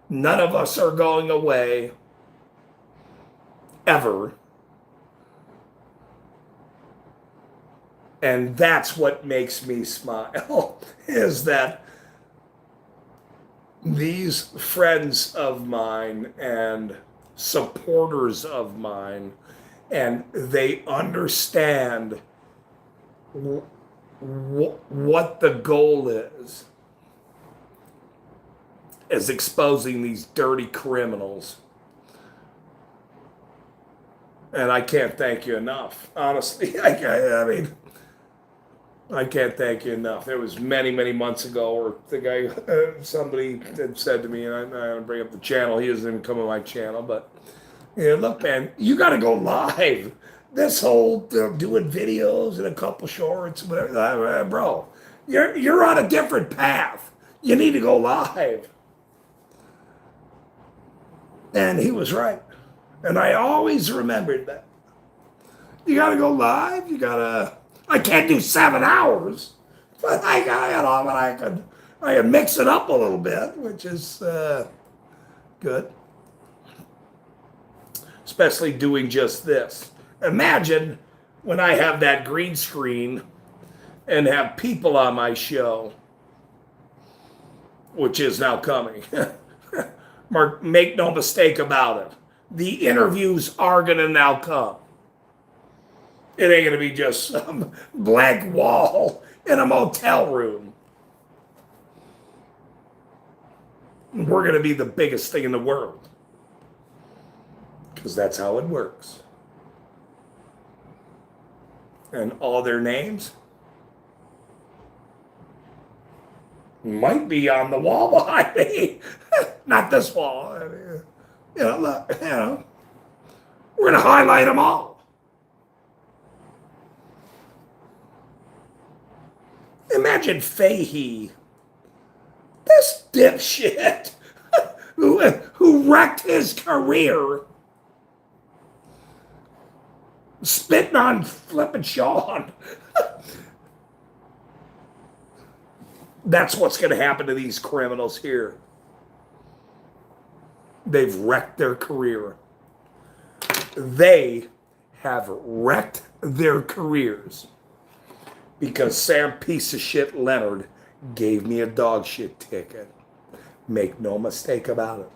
none of us are going away ever. And that's what makes me smile, is that these friends of mine and supporters of mine, and they understand what the goal is exposing these dirty criminals. And I can't thank you enough. Honestly, I mean, I can't thank you enough. It was many, many months ago, or the guy, somebody had said to me, and I'm going to bring up the channel. He doesn't even come on my channel, but look, man, you got to go live. This whole doing videos and a couple shorts, whatever, bro, you're on a different path. You need to go live. And he was right. And I always remembered that. You got to go live. You got to, I can't do 7 hours, but I could mix it up a little bit, which is good. Especially doing just this. Imagine when I have that green screen and have people on my show, which is now coming. Mark, make no mistake about it. The interviews are going to now come. It ain't going to be just some blank wall in a motel room. We're going to be the biggest thing in the world. Because that's how it works. And all their names might be on the wall behind me. Not this wall. I mean, look, we're going to highlight them all. Imagine Fahey, this dipshit who wrecked his career, spitting on flippin' Sean. That's what's going to happen to these criminals here. They've wrecked their career. They have wrecked their careers because Sam piece of shit Leonard gave me a dog shit ticket. Make no mistake about it.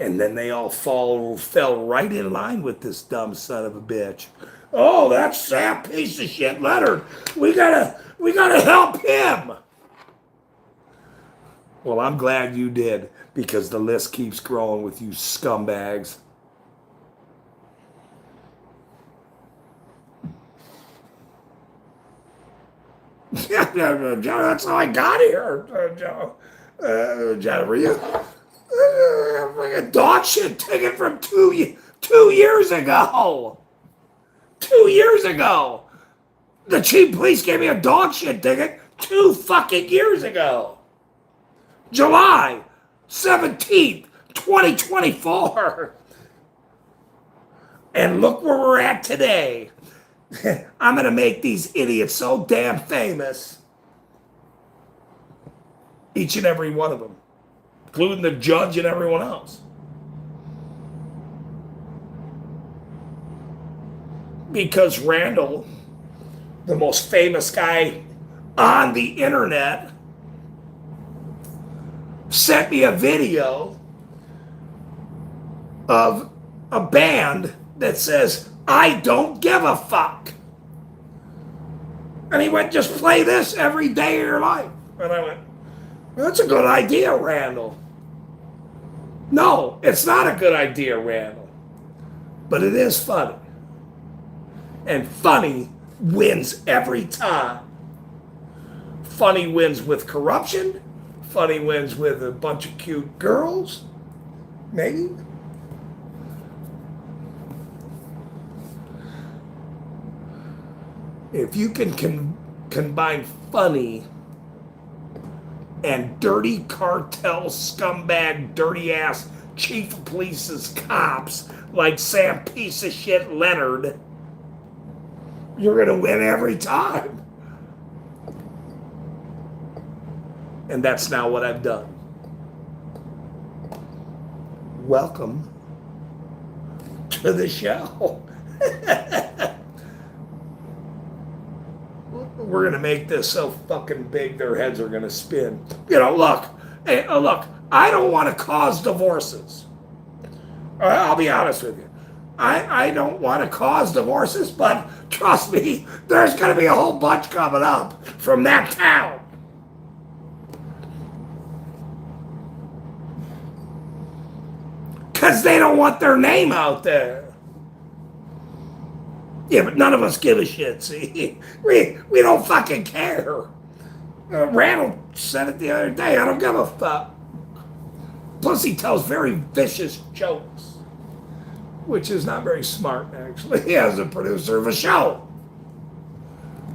And then they all fell right in line with this dumb son of a bitch. Oh, that's that piece of shit Leonard. We gotta help him. Well, I'm glad you did, because the list keeps growing with you scumbags. Joe, that's how I got here. Joe, were you like a dog shit ticket from 2 years ago? 2 years ago, the chief of police gave me a dog shit ticket 2 fucking years ago. July 17th, 2024. And look where we're at today. I'm going to make these idiots so damn famous. Each and every one of them, including the judge and everyone else. Because Randall, the most famous guy on the internet, sent me a video of a band that says, I don't give a fuck. And he went, just play this every day of your life. And I went, that's a good idea, Randall. No, it's not a good idea, Randall. But it is funny. And funny wins every time. Funny wins with corruption. Funny wins with a bunch of cute girls. Maybe. If you can combine funny and dirty cartel scumbag, dirty ass chief of police's cops like Sam piece of shit Leonard, you're gonna win every time. And that's now what I've done. Welcome to the show. We're going to make this so fucking big their heads are going to spin. You know, look, I don't want to cause divorces. I'll be honest with you. I don't want to cause divorces, but trust me, there's going to be a whole bunch coming up from that town. Because they don't want their name out there. Yeah, but none of us give a shit, see? We don't fucking care. Randall said it the other day, I don't give a fuck. Plus he tells very vicious jokes, which is not very smart, actually, as a producer of a show.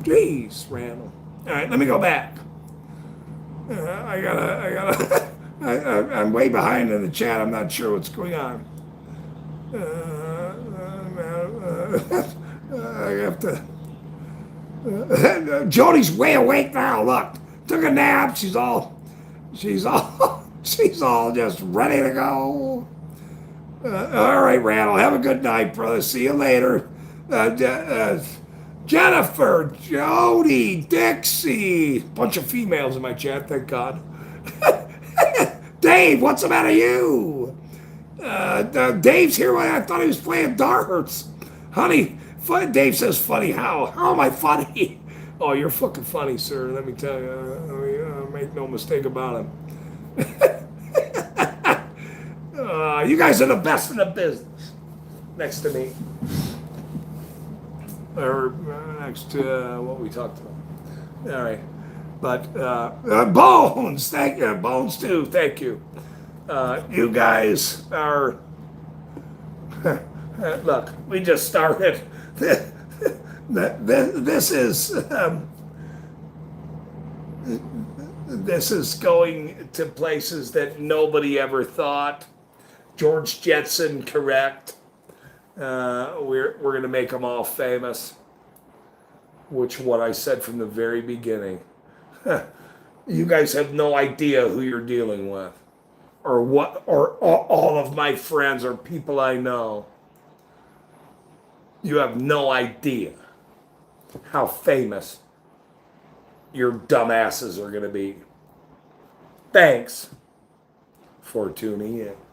Jeez, Randall. All right, let me go back. I'm way behind in the chat. I'm not sure what's going on. I have to. Jody's way awake now. Look, took a nap. She's all just ready to go. All right, Randall. Have a good night, brother. See you later. Jennifer, Jody, Dixie. Bunch of females in my chat. Thank God. Dave, what's the matter with you? Dave's here. I thought he was playing darts. Honey, Dave says funny. How am I funny? Oh, you're fucking funny, sir. Let me tell you. Make no mistake about it. You guys are the best in the business. Next to me. Or next to what we talked about. All right. But Bones, thank you. Bones too, thank you. You guys are. Look, we just started. This is going to places that nobody ever thought. George Jetson, correct. We're going to make them all famous, which what I said from the very beginning. You guys have no idea who you're dealing with, or what, or all of my friends or people I know. You have no idea how famous your dumbasses are going to be. Thanks. before tuning in.